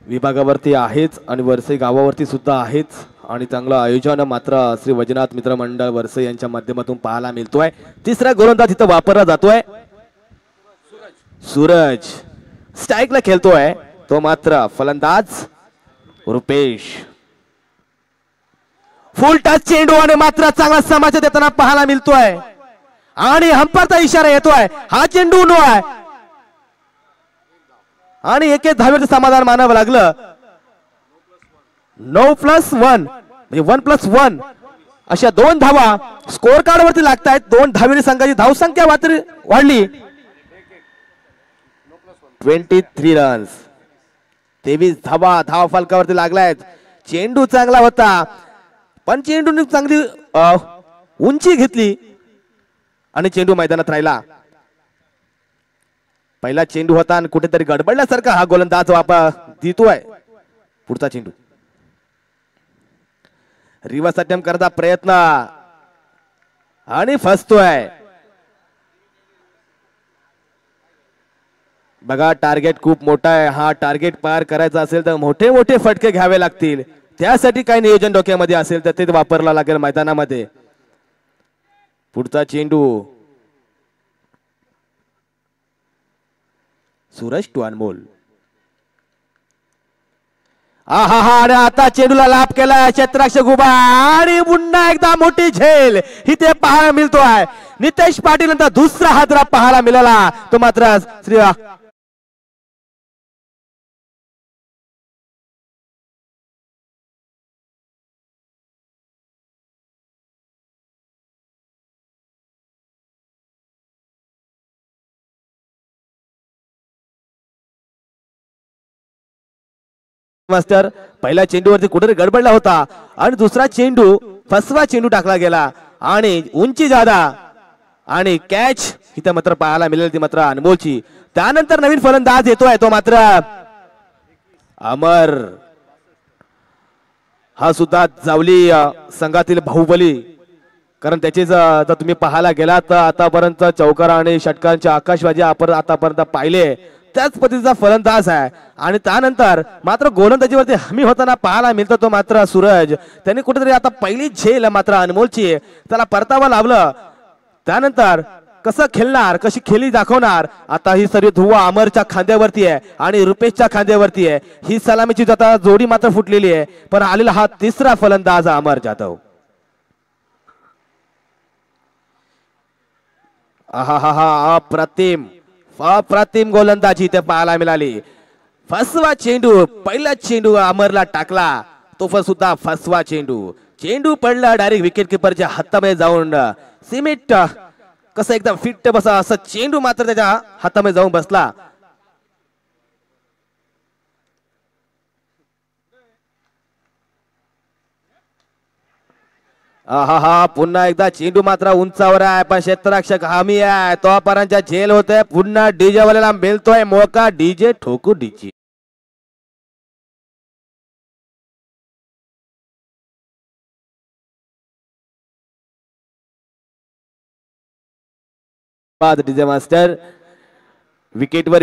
विभागावरती आहेच आणि वरसई गावावरती सुद्धा आहेच आणि चांगलं आयोजन मात्र श्री वैजनाथ मित्र मंडळ वरसई यांच्या माध्यमातून पाहायला मिळतोय. तिसरा गोलंदाज इथं वापरला जातोय. सूरज स्ट्राईकला खेळतोय तो मात्र फलंदाज रुपेश. फुल टच चेंडू आणि मात्र चांगला समाचार देताना पाहायला मिळतोय आणि हंपरचा इशारा येतोय. हा चेंडू नो आहे आणि एक धावेचं समाधान मानावं लागलं. 9+1 म्हणजे 1+1 अशा 2 धावा स्कोर कार्ड वरती लागतायत. 2 धावेने संघाची धावसंख्या वाढली. 23 रन्स 23 धावा धाव फलकावरती लागलायत. चेंडू चांगला होता पण चेंडूने चांगली उंची घेतली आणि चेंडू मैदानात राहिला. पहिला चेंडू होता आणि कुठेतरी गडबडल्यासारखा हा गोलंदाज वापर देतोय. पुढचा चेंडू रिव्हर्स अटेम्प्ट करता प्रयत्न आणि फसतोय. बघा टार्गेट खूप मोठा आहे. हा टार्गेट पार करायचा असेल तर मोठे मोठे फटके घ्यावे लागतील. त्यासाठी काही नियोजन डोक्यामध्ये असेल तर ते वापरला लागेल मैदानामध्ये. पुढचा चेंडू सूरज टू अनमोल. आणि आता चेंडूला लाभ केला क्षेत्राक्ष गुबा आणि पुन्हा एकदा मोठी झेल इथे पाहायला मिळतोय. नितेश पाटील नंतर दुसरा हादरा पाहायला मिळाला तो मात्र श्री मास्टर. पहिल्या चेंडूवरती कुठेतरी गडबडला होता आणि दुसरा चेंडू फसवा चेंडू टाकला गेला आणि उंची जादा आणि कॅच इथं मात्र पाहायला मिळेल ती मात्र अनमोलची. त्यानंतर नवीन फलंदाज येतोय तो मात्र अमर. हा सुद्धा जावली संघातील बाहुबली. कारण त्याचे जर तुम्ही पाहायला गेलात तर आतापर्यंत चौकार आणि षटकांची आकाशबाजी आपण आतापर्यंत पाहिले त्याच पद्धतीचा फलंदाज आहे. आणि त्यानंतर मात्र गोलंदाजीवरती हमी होताना पाहायला मिळतो तो मात्र सूरज. त्यांनी कुठेतरी आता पहिली झेल मात्र अनमोलची त्याला परतावा लावलं. त्यानंतर कसं खेळणार कशी खेळी दाखवणार. आता ही सर्व धुवा अमरच्या खांद्यावरती आहे आणि रुपेशच्या खांद्यावरती आहे. ही सलामीची आता जोडी मात्र फुटलेली आहे पण आलेला हा तिसरा फलंदाज अमर जाधव. अप्रतिम अप्रतिम गोलंदाजी ते पाहायला मिळाली. फसवा चेंडू पहिला चेंडू अमरला टाकला तो सुद्धा फसवा चेंडू. चेंडू पडला डायरेक्ट विकेट किपरच्या हातामध्ये जाऊन सिमेंट कसं एकदम फिट बसा असं चेंडू मात्र त्याच्या हातामध्ये जाऊन बसला. पुन्हा एकदा चेंडू मात्र उंचावर आहे पण क्षेत्ररक्षक हमी आहे. तोपर्यंत झेल होते. पुन्हा डीजे वाल्याला मिळतोय मोका. डीजे ठोकू डीजे. DJ master. विकेटवर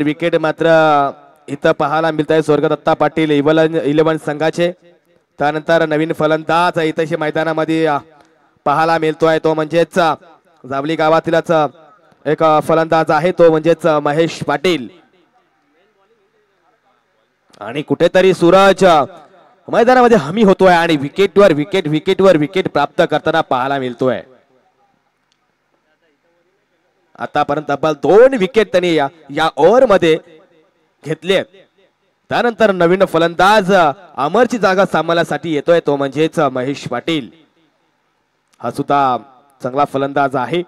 विकेट मात्र इथं पाहायला मिळत आहे स्वर्गदत्ता पाटील 11 संघाचे. त्यानंतर नवीन फलंदाज इथे मैदानामध्ये पाहायला मिळतोय तो म्हणजेच जावली गावातीलच एक फलंदाज आहे तो म्हणजेच महेश पाटील. आणि कुठेतरी सूरज मैदानामध्ये हमी होतोय आणि विकेटवर विकेट प्राप्त करताना पाहायला मिळतोय. आतापर्यंत तब्बल 2 विकेट त्यांनी या ओव्हर मध्ये घेतले. त्यानंतर नवीन फलंदाज अमरची जागा सांभाळण्यासाठी येतोय तो म्हणजेच महेश पाटील. हा सुद्धा चांगला फलंदाज आहे.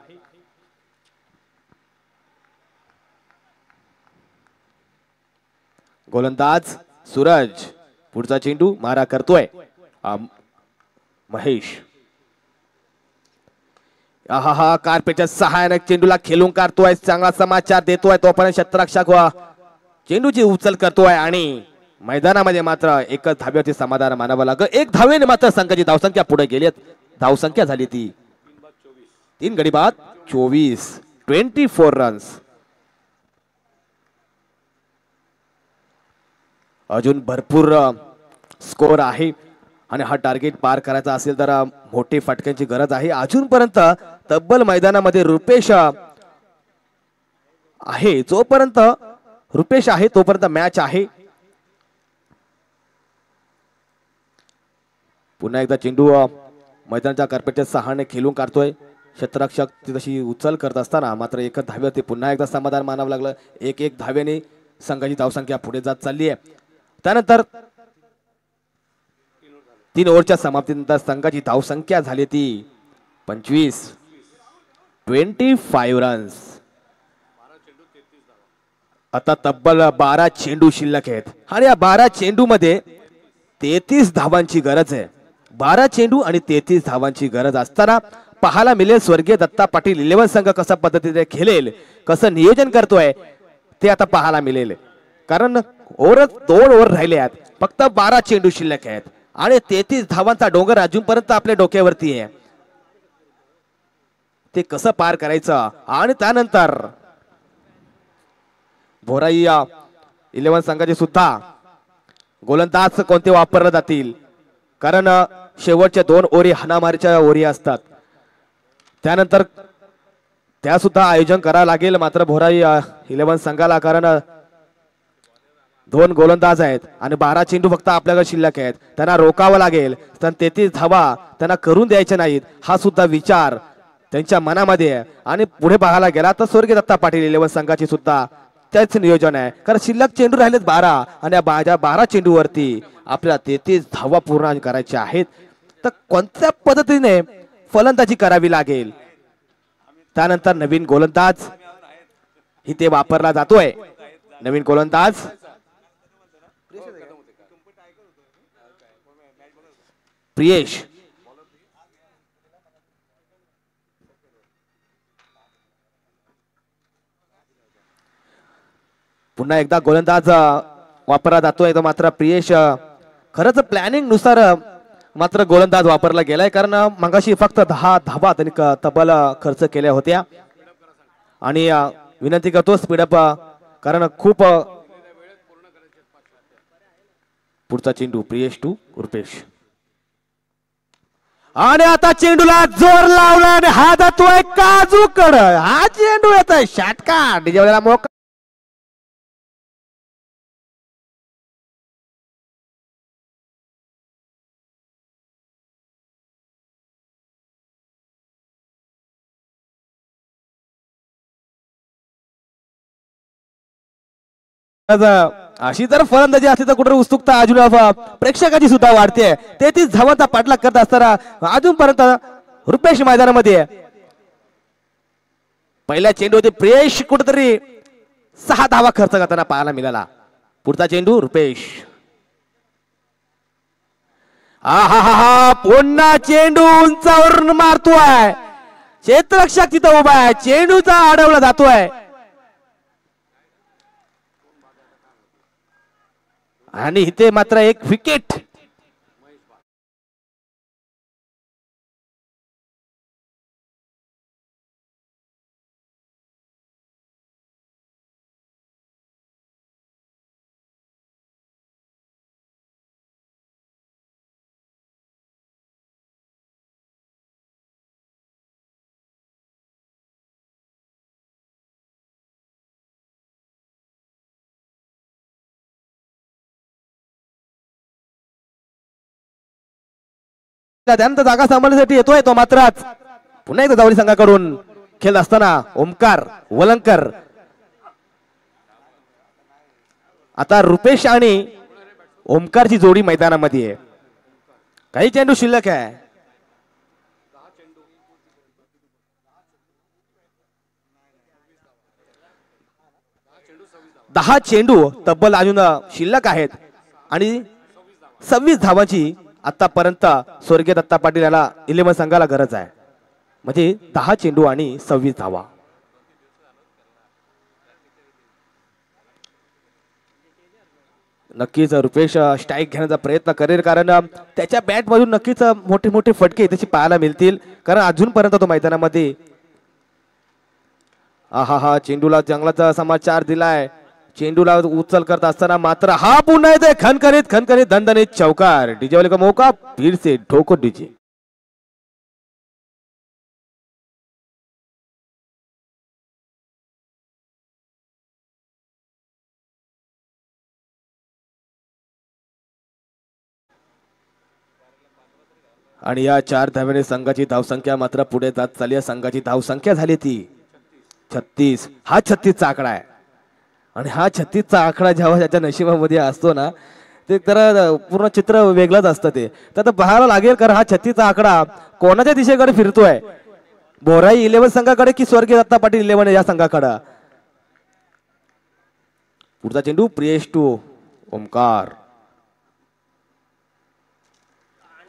गोलंदाज सूरज. पुढचा चेंडू मारा करतोय महेश. कार्पेटच्या सहाय्याने चेंडूला खेळून काढतोय. चांगला समाचार देतोय तोपर्यंत क्षेत्ररक्षक चेंडूची उचल करतोय आणि मैदानामध्ये मात्र एकच धाब्यावरती समाधान मानावं लागलं. 1 धावेने मात्र संघाची धावसंख्या पुढे गेली. धावसंख्या झाली ती 3 गडी बाद 24 24 रन्स. अजून भरपूर स्कोर आहे आणि हा टार्गेट पार करायचा असेल तर मोठी फटक्यांची गरज आहे. अजूनपर्यंत तब्बल मैदानामध्ये रुपेश आहे. जोपर्यंत रुपेश आहे तोपर्यंत मॅच आहे. पुन्हा एकदा चेंडू मैदानाच्या कार्पेटच्या सहाने खेळून काढतोय. क्षेत्ररक्षक तशी उचल करत असताना मात्र एकच धाव्यावरती पुन्हा एकदा समाधान मानावं लागलं. 1-1 धाव्याने संघाची धावसंख्या पुढे जात चालली आहे. त्यानंतर 3 ओव्हरच्या समाप्तीनंतर संघाची धावसंख्या झाली ती 25 रन्स. आता तब्बल 12 चेंडू शिल्लक आहेत आणि या 12 चेंडू मध्ये 33 धावांची गरज आहे. 12 चेंडू आणि 33 धावांची गरज असताना पाहायला मिळेल स्वर्गीय दत्ता पाटील 11 संघ कसा पद्धतीने खेळेल, कसं नियोजन करतोय ते आता पाहायला मिळेल. कारण 2 ओव्हर राहिले आहेत, फक्त 12 चेंडू शिल्लक आहेत आणि 33 धावांचा डोंगर अजूनपर्यंत आपल्या डोक्यावरती आहे. ते कसं पार करायचं आणि त्यानंतर भोराई 11 संघाचे सुद्धा गोलंदाज कोणते वापरले जातील, कारण शेवटच्या 2 ओव्हरी हाणामारीच्या ओव्हरी असतात. त्यानंतर त्या सुद्धा आयोजन करावं लागेल मात्र भोराई 11 संघाला, कारण 2 गोलंदाज आहेत आणि 12 चेंडू फक्त आपल्याकडे शिल्लक आहेत. त्यांना रोकावं लागेल. तर 33 धावा त्यांना करून द्यायच्या नाहीत हा सुद्धा विचार त्यांच्या मनामध्ये आहे. आणि पुढे पाहायला गेला तर स्वर्गीय दत्ता पाटील 11 संघाची सुद्धा त्याच नियोजन आहे, कारण शिल्लक चेंडू राहिलेत 12 आणि या 12 चेंडूवरती आपल्याला 33 धावा पूर्ण करायच्या आहेत. तर कोणत्या पद्धतीने फलंदाजी करावी लागेल. त्यानंतर नवीन गोलंदाज इथे वापरला जातोय. नवीन गोलंदाज प्रियेश. पुन्हा एकदा गोलंदाज वापरला जातोय. तो मात्र प्रियेश खरंच प्लॅनिंग नुसार मात्र गोलंदाज वापरला गेलाय, कारण मगाशी फक्त 10 धावा त्यांनी तब्बल खर्च केल्या होत्या. आणि विनंती करतो स्पीडअप, कारण खूप पुढचा चेंडू प्रियेश टू रुपेश. आणि आता चेंडूला जोर लावला आणि हा जातोय काजूकड. हा चेंडू येतोय षटकार. डिजेवलेला मोका अशी जर फलंदाजी असली तर कुठे उत्सुकता अजून प्रेक्षकाची सुद्धा वाढते. 33 धावांचा पाठलाग करत असताना अजूनपर्यंत रुपेश मैदानामध्ये पहिल्या चेंडूवरती प्रियेश कुठेतरी 6 धावा खर्च करताना पाहायला मिळाला. पुढचा चेंडू रुपेश. पुन्हा चेंडू उंचावरून मारतोय. क्षेत्ररक्षक तिथं उभा आहे, चेंडूचा अडवला जातोय आणि इथे मात्र एक विकेट. त्यानंतर जागा सांभाळण्यासाठी येतोय तो मात्र पुन्हा एकदा जावळी संघाकडून खेळ असताना ओमकार वलंकर. आता रुपेश आणि ओमकारची जोडी मैदानामध्ये आहे. काही चेंडू शिल्लक आहे. दहा चेंडू तब्बल अजून शिल्लक आहेत आणि 26 धावांची आतापर्यंत स्वर्गीय दत्ता पाटील याला 11 संघाला गरज आहे. म्हणजे 10 चेंडू आणि 26 धावा. नक्कीच रुपेश स्ट्राईक घेण्याचा प्रयत्न करेल, कारण त्याच्या बॅट मधून नक्कीच मोठे मोठे फटके त्याची पाहायला मिळतील, कारण अजूनपर्यंत तो मैदानामध्ये चेंडूला चांगलाच समाचार दिलाय. चेंडूला उचल करत असताना मात्र हा पुन्हा येते खनखनीत खनखनीत दणदणीत चौकार. डीजे वाले का मौका, फिर से ठोको डीजे. आणि या 4 धावेने संघाची धावसंख्या मात्र पुढे जात चालली आहे. संघाची धावसंख्या झाली ती 36. हा 36 चा आकडा आहे आणि हा 36 चा आकडा जेव्हा त्याच्या नशिबामध्ये असतो ना ते तर पूर्ण चित्र वेगळंच असतं. ते तर पाहायला लागेल कारण हा 36 चा आकडा कोणाच्या दिशेकडे फिरतोय. बोराई 11 संघाकडे की स्वर्गीय दत्ता पाटील 11 या संघाकडे. पुढचा चेंडू प्रियेश टू ओमकार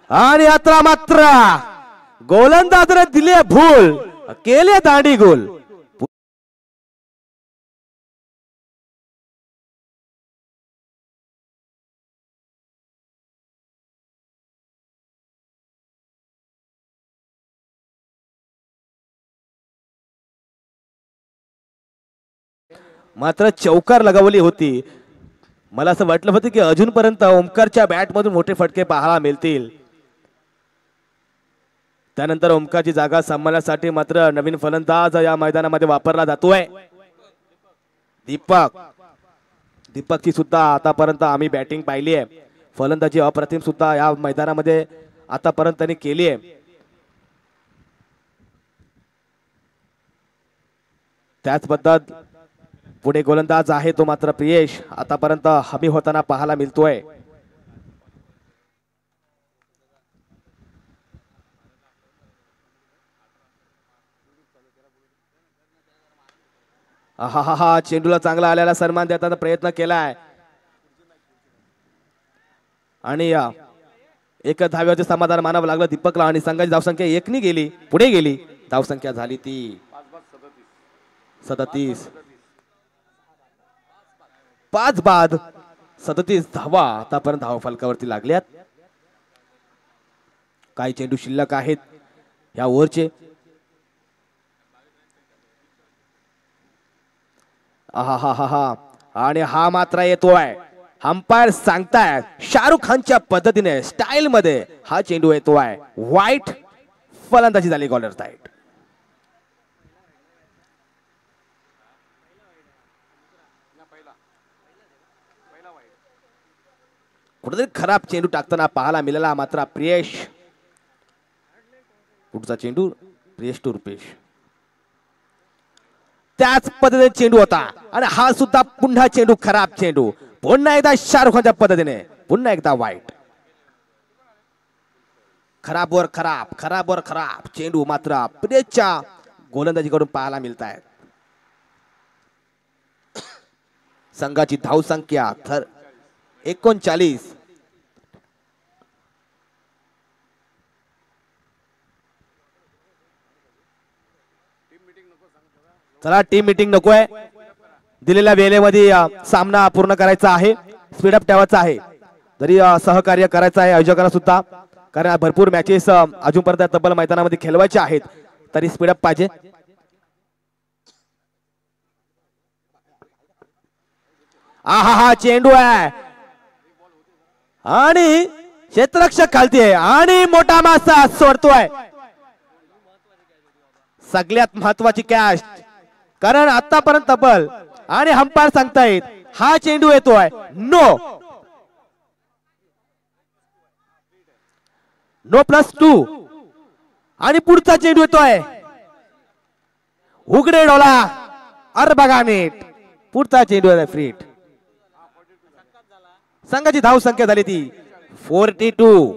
आणि आता मात्र गोलंदाजने दिले भूल, केले दांडी गोल. मात्र चौकार लगावली होती. मला असं वाटलं होतं की अजूनपर्यंत ओमकारच्या बॅट मधून मोठे फटके पाहायला मिळतील. त्यानंतर ओमकारची जागा सांभाळण्यासाठी मात्र नवीन फलंदाज या मैदानामध्ये वापरला जातोय दीपक. दीपकची सुद्धा आतापर्यंत आम्ही बॅटिंग पाहिली आहे. फलंदाजी अप्रतिम सुद्धा या मैदानामध्ये आतापर्यंत त्यांनी केली आहे. त्याचबद्दल पुढे गोलंदाज आहे तो मात्र प्रियेश आतापर्यंत हमी होताना पाहायला मिळतोय. हा चेंडूला चांगला आलेला सन्मान देताना प्रयत्न केलाय आणि एक धाव्याचे समाधान मानावं लागलं दीपकला आणि संघाची धावसंख्या 1 नी गेली, पुढे गेली. धावसंख्या झाली ती 37. 5 बाद 37 धावा आतापर्यंत धाव फलकावरती लागल्यात. काही चेंडू शिल्लक आहेत या ओव्हरचे. आणि हा मात्र येतोय. अंपायर सांगतायत शाहरुख खानच्या पद्धतीने स्टाईल मध्ये हा चेंडू येतोय. वाईट फलंदाजी झाली गॉलर साइड. कुठेतरी खराब चेंडू टाकताना पाहायला मिळाला मात्र प्रियेश. पुढचा चेंडू प्रियेश टू रुपेश. त्याच पद्धतीने चेंडू होता आणि हा सुद्धा पुन्हा चेंडू खराब चेंडू. पुन्हा एकदा शाहरुख खानच्या पद्धतीने पुन्हा एकदा वाईट. खराबवर खराब खराबवर खराब चेंडू मात्र प्रियेशच्या गोलंदाजीकडून पाहायला मिळत आहेत. संघाची धावसंख्या 39. चला टीम मीटिंग नकोय. दिलेल्या वेळेमध्ये सामना पूर्ण करायचा आहे. स्पीडअप ठेवायचा आहे. जरी सहकार्य करायचं आहे आयोजकांना सुद्धा कारण भरपूर मॅचेस अजूनपर्यंत तब्बल मैदानामध्ये खेळवायचे आहेत तरी स्पीडअप पाहिजे. हा चेंडू आहे आणि क्षेत्ररक्षक खालती आहे आणि मोठा मासा सोडतोय. सगळ्यात महत्वाची कॅच कारण आतापर्यंत तब्बल आणि अंपायर सांगतायत हा चेंडू येतोय नो. नो +2 आणि पुढचा चेंडू येतोय उघडे डोला अर बघा नीट. पुढचा चेंडू आहे फ्रीट. संघाची धाव संख्या झाली ती 42.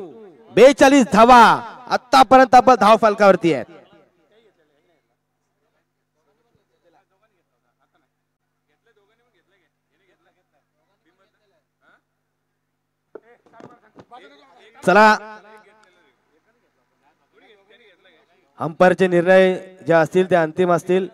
42 धावा आतापर्यंत तब्बल धाव फलकावरती आहेत. चला अंपायरचे निर्णय जे असतील ते अंतिम असतील.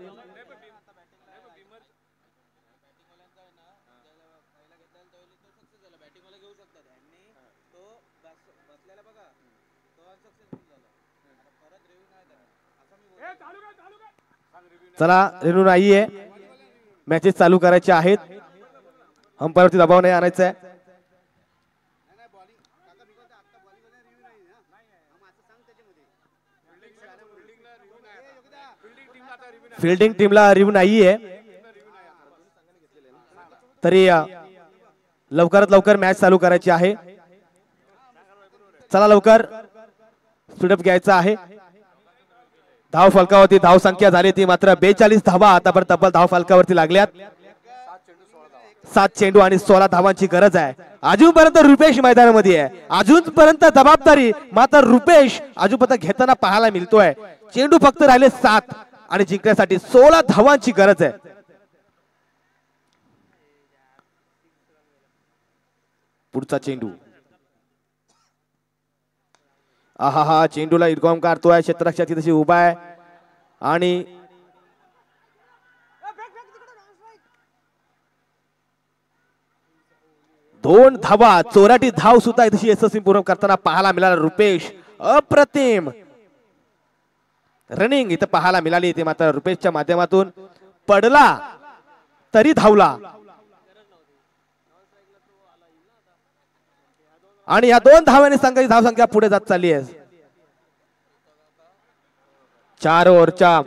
चला रेणू नाहीये मॅचेस चालू करायचे आहेत. अंपायरवरती दबाव नाही आणायचा आहे. फिल्डिंग टीमला रिव्ह्यू नाहीये, तरी लवकरात लवकर मॅच चालू करायची आहे. चला लवकर स्पीडअप घ्यायचा आहे. धाव फलकावरती धाव संख्या झाली ती मात्र 42 धावा आतापर्यंत तब्बल धाव फलकावरती लागल्यात. 7 चेंडू आणि 16 धावांची गरज आहे. अजूनपर्यंत रुपेश मैदानामध्ये आहे. अजूनपर्यंत जबाबदारी मात्र रुपेश अजूनपर्यंत घेताना पाहायला मिळतोय. चेंडू फक्त राहिले 7 आणि जिंकण्यासाठी 16 धावांची गरज आहे. पुढचा चेंडू, आहा चेंडूला इरकॉम काढतोय. क्षेत्ररक्षक तशी उभा आहे आणि दोन धावा, चोराटी धाव सुद्धा तशी यशस्वी पूर्ण करताना पाहायला मिळाला. रुपेश अप्रतिम रनिंग इथं पाहायला मिळाली. ते मात्र रुपेशच्या माध्यमातून पडला तरी धावला आणि या 2 धावांनी संघाची धावसंख्या पुढे जात चालली आहे. 4 ओव्हरच्या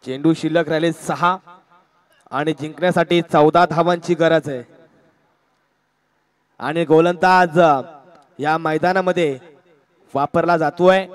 चेंडू शिल्लक राहिले 6 आणि जिंकण्यासाठी 14 धावांची गरज आहे. आणि गोलंदाज या मैदानामध्ये वापरला जातोय.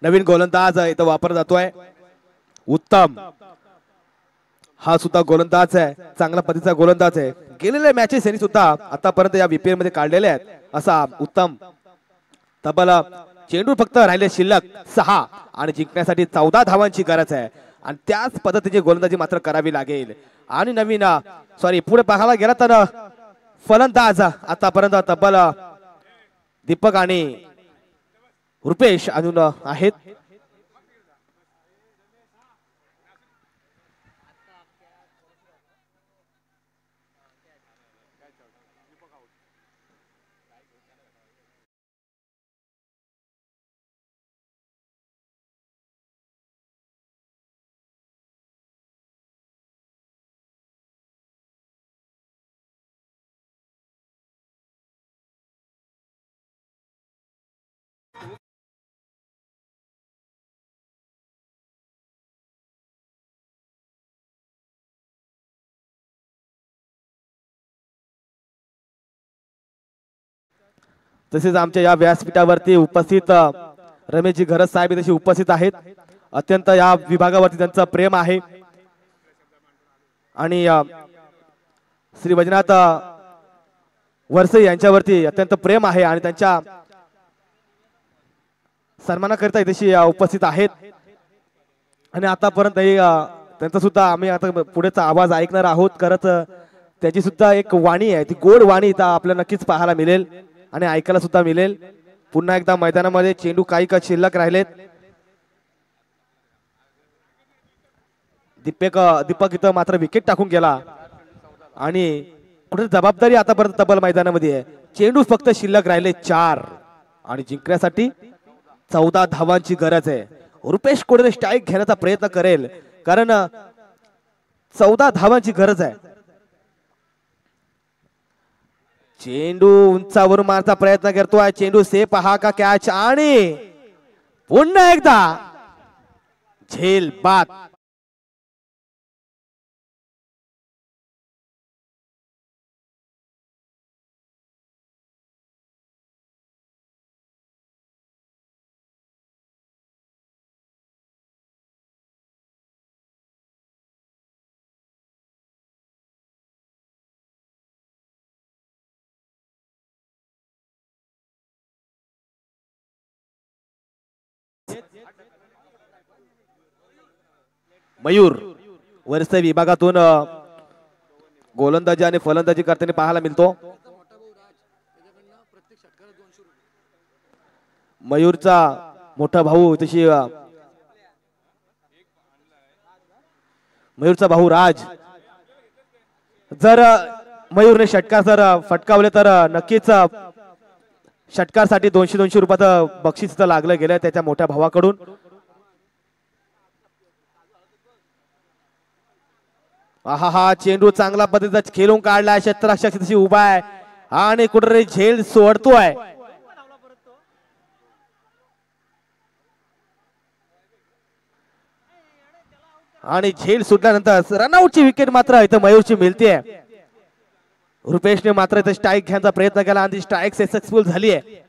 नवीन गोलंदाज इथं वापरला जातोय. उत्तम हा सुद्धा गोलंदाज आहे, चांगला पद्धतीचा गोलंदाज आहे. गेलेल्या मॅचेस यांनी सुद्धा आतापर्यंत या बीपीएल मध्ये काढलेले आहेत. असा उत्तम तब्बल चेंडू फक्त राहिले शिल्लक 6 आणि जिंकण्यासाठी 14 धावांची गरज आहे. आणि त्याच पद्धतीची गोलंदाजी मात्र करावी लागेल. आणि नवीन पुढे पाहायला गेला तर फलंदाज आतापर्यंत तब्बल दीपक आणि रुपेश अजून आहेत. तसेच आमच्या या व्यासपीठावरती उपस्थित रमेशजी घरत साहेब तसे उपस्थित आहेत. अत्यंत या विभागावरती त्यांचं प्रेम आहे. आणि श्री वैजनाथ वरसे यांच्यावरती अत्यंत प्रेम आहे आणि त्यांच्या सन्मानाकरिता इथे उपस्थित आहेत. आणि आतापर्यंत त्यांचा सुद्धा आम्ही आता पुढेचा आवाज ऐकणार आहोत. करत त्याची सुद्धा एक वाणी आहे, ती गोड वाणी इथं आपल्याला नक्कीच पाहायला मिळेल आणि ऐकायला सुद्धा मिळेल. पुन्हा एकदा मैदानामध्ये चेंडू काही शिल्लक राहिलेत. दीपक इथं मात्र विकेट टाकून गेला आणि कुठे जबाबदारी आतापर्यंत तब्बल मैदानामध्ये आहे. चेंडू फक्त शिल्लक राहिले 4 आणि जिंकण्यासाठी 14 धावांची गरज आहे. रुपेश कुठे स्ट्राईक घेण्याचा प्रयत्न करेल कारण 14 धावांची गरज आहे. चेंडू उंचावरून मारण्याचा प्रयत्न करतोय. चेंडू सेफ हा का कॅच आणि पुन्हा एकदा झेल बाद. मयूर वरच्या विभागातून गोलंदाजी आणि फलंदाजी करताना पाहायला मिळतो. मयूरचा मोठा भाऊ तशी मयूरचा भाऊ राज, जर मयूरने षटकार जर फटकावले तर नक्कीच षटकारसाठी 200 रुपयाचं बक्षीस लागलं गेलं त्याच्या मोठ्या भावाकडून. हा चेंडू चांगला पद्धतीचा खेळून काढला, क्षेत्ररक्षक उभा आहे आणि कुठेतरी झेल सोडतोय. आणि झेल सुटल्यानंतर रनआउटची विकेट मात्र इथं मयूरची मिळते. रुपेशने मात्र इथं स्ट्राईक घ्यायचा प्रयत्न केला आणि स्ट्राईक सक्सेसफुल झाली आहे.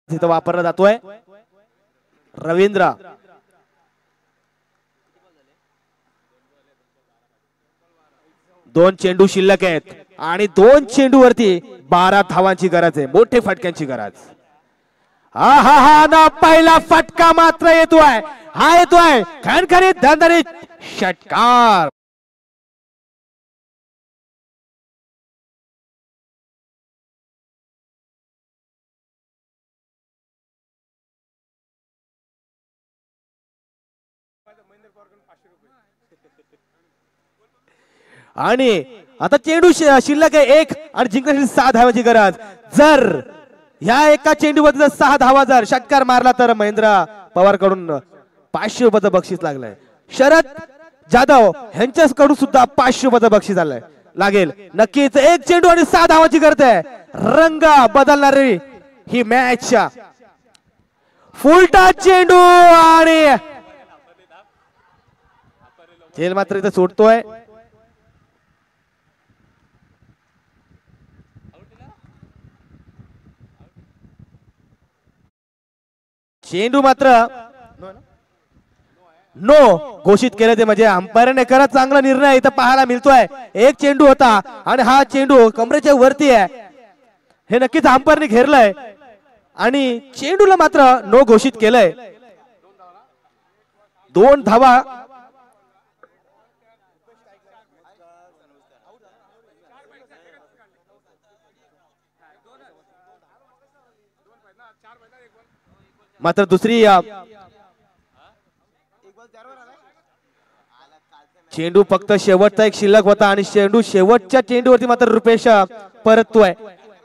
इथं वापरला जातोय. रवींद्र दोन चेंडू शिल्लक आहेत आणि 2 चेंडू वरती 12 धावांची गरज आहे, मोठे फटक्यांची गरज. हा ना पहिला फटका मात्र येतोय, हा येतोय खणखणीत धनधनीत षटकार. आणि आता चेंडू शिल्लक आहे 1 आणि जिंकण्यासाठी 6 धावांची गरज. जर ह्या एका चेंडूवर जर 6 धावा जर षटकार मारला तर महेंद्र पवार कडून 500 रुपयाचं बक्षीस लागलंय. शरद जाधव यांच्याकडून सुद्धा 500 रुपयाचं बक्षीस आलंय लागेल. नक्कीच 1 चेंडू आणि 6 धावांची गरज आहे. रंग बदलणारी ही मॅच. फुलटा चेंडू आणि झेल मात्र इथं सोडतोय. चेंडू मात्र नो घोषित केले ते म्हणजे अंपायरने खरंच चांगला निर्णय इथं पाहायला मिळतोय. 1 चेंडू होता आणि हा चेंडू कमरेच्या वरती आहे, हे नक्कीच अंपायरने घेरलंय आणि चेंडूला मात्र नो घोषित केलंय. 2 धावा मात्र दुसरी चेंडू फक्त शेवटचा एक शिल्लक होता आणि चेंडू शेवटच्या चेंडूवरती मात्र रुपेश परततोय.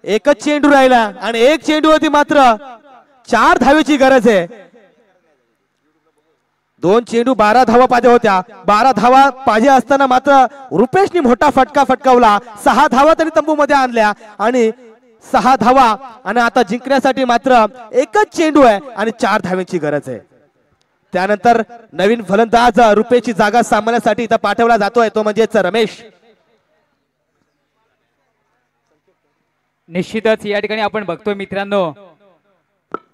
1च चेंडू राहिला आणि 1 चेंडूवरती मात्र 4 धावेची गरज आहे. 2 चेंडू 12 धावा पाहिजे होत्या. 12 धावा पाहिजे असताना मात्र रुपेशने मोठा फटका फटकावला. 6 धावा त्यांनी तंबू मध्ये आणल्या आणि 6 धावा आणि आता जिंकण्यासाठी मात्र 1च चेंडू आहे आणि 4 धावांची गरज आहे. त्यानंतर नवीन फलंदाज रुपेशची जागा सांभाळण्यासाठी इथं पाठवला जातोय, तो म्हणजेच रमेश. निश्चितच या ठिकाणी आपण बघतोय मित्रांनो,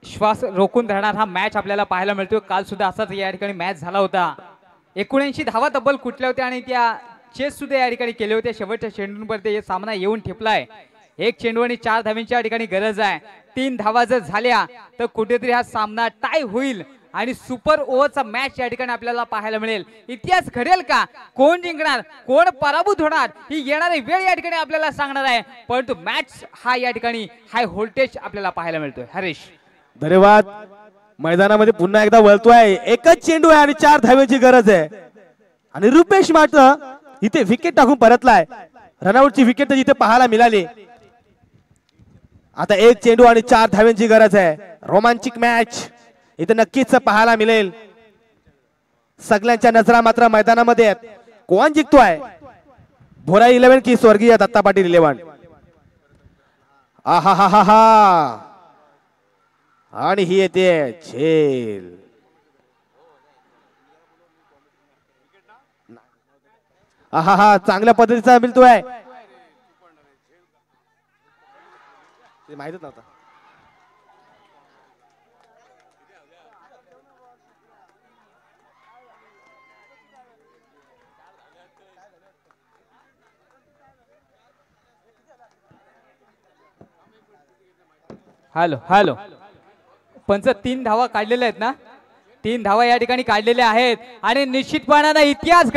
श्वास रोखून धरणार हा मॅच आपल्याला पाहायला मिळतोय. काल सुद्धा असाच या ठिकाणी मॅच झाला होता. 79 धावा तब्बल कुठल्या होत्या आणि त्या चेस सुद्धा या ठिकाणी केले होते. शेवटच्या चेंडूंवरती हे सामना येऊन ठेपलाय. 1 चेंडू आणि 4 धावांची या ठिकाणी गरज आहे. 3 धावा जर झाल्या तर कुठेतरी हा सामना टाय होईल आणि सुपर ओव्हरचा मॅच या ठिकाणी आपल्याला पाहायला मिळेल. इतिहास घडेल का, कोण जिंकणार कोण पराभूत होणार ही येणारी वेळ या ठिकाणी आपल्याला सांगणार आहे. परंतु मॅच हा या ठिकाणी हाय व्होल्टेज आपल्याला पाहायला मिळतोय. हरीश धन्यवाद. मैदानामध्ये पुन्हा एकदा वळतोय. 1च चेंडू आहे आणि 4 धावांची गरज आहे आणि रुपेश मात्र इथे विकेट टाकून परतलाय. रनआउटची विकेट इथे पाहायला मिळाली. आता 1 चेंडू आणि 4 धावांची गरज आहे. रोमांचिक मॅच इथे नक्कीच पाहायला मिळेल. सगळ्यांच्या नजरा मात्र मैदानामध्ये आहेत. कोण जिंकतोय, भोरा 11 की स्वर्गीय दत्ता पाटील 11? आणि ही येते झेल. हा चांगल्या पद्धतीचा मिळतोय. ते माहितच नव्हतं. हॅलो हॅलो पंच 3 धावा काढलेल्या आहेत ना. 3 धावा या ठिकाणी काढलेल्या आहेत आणि निश्चितपणाने इतिहास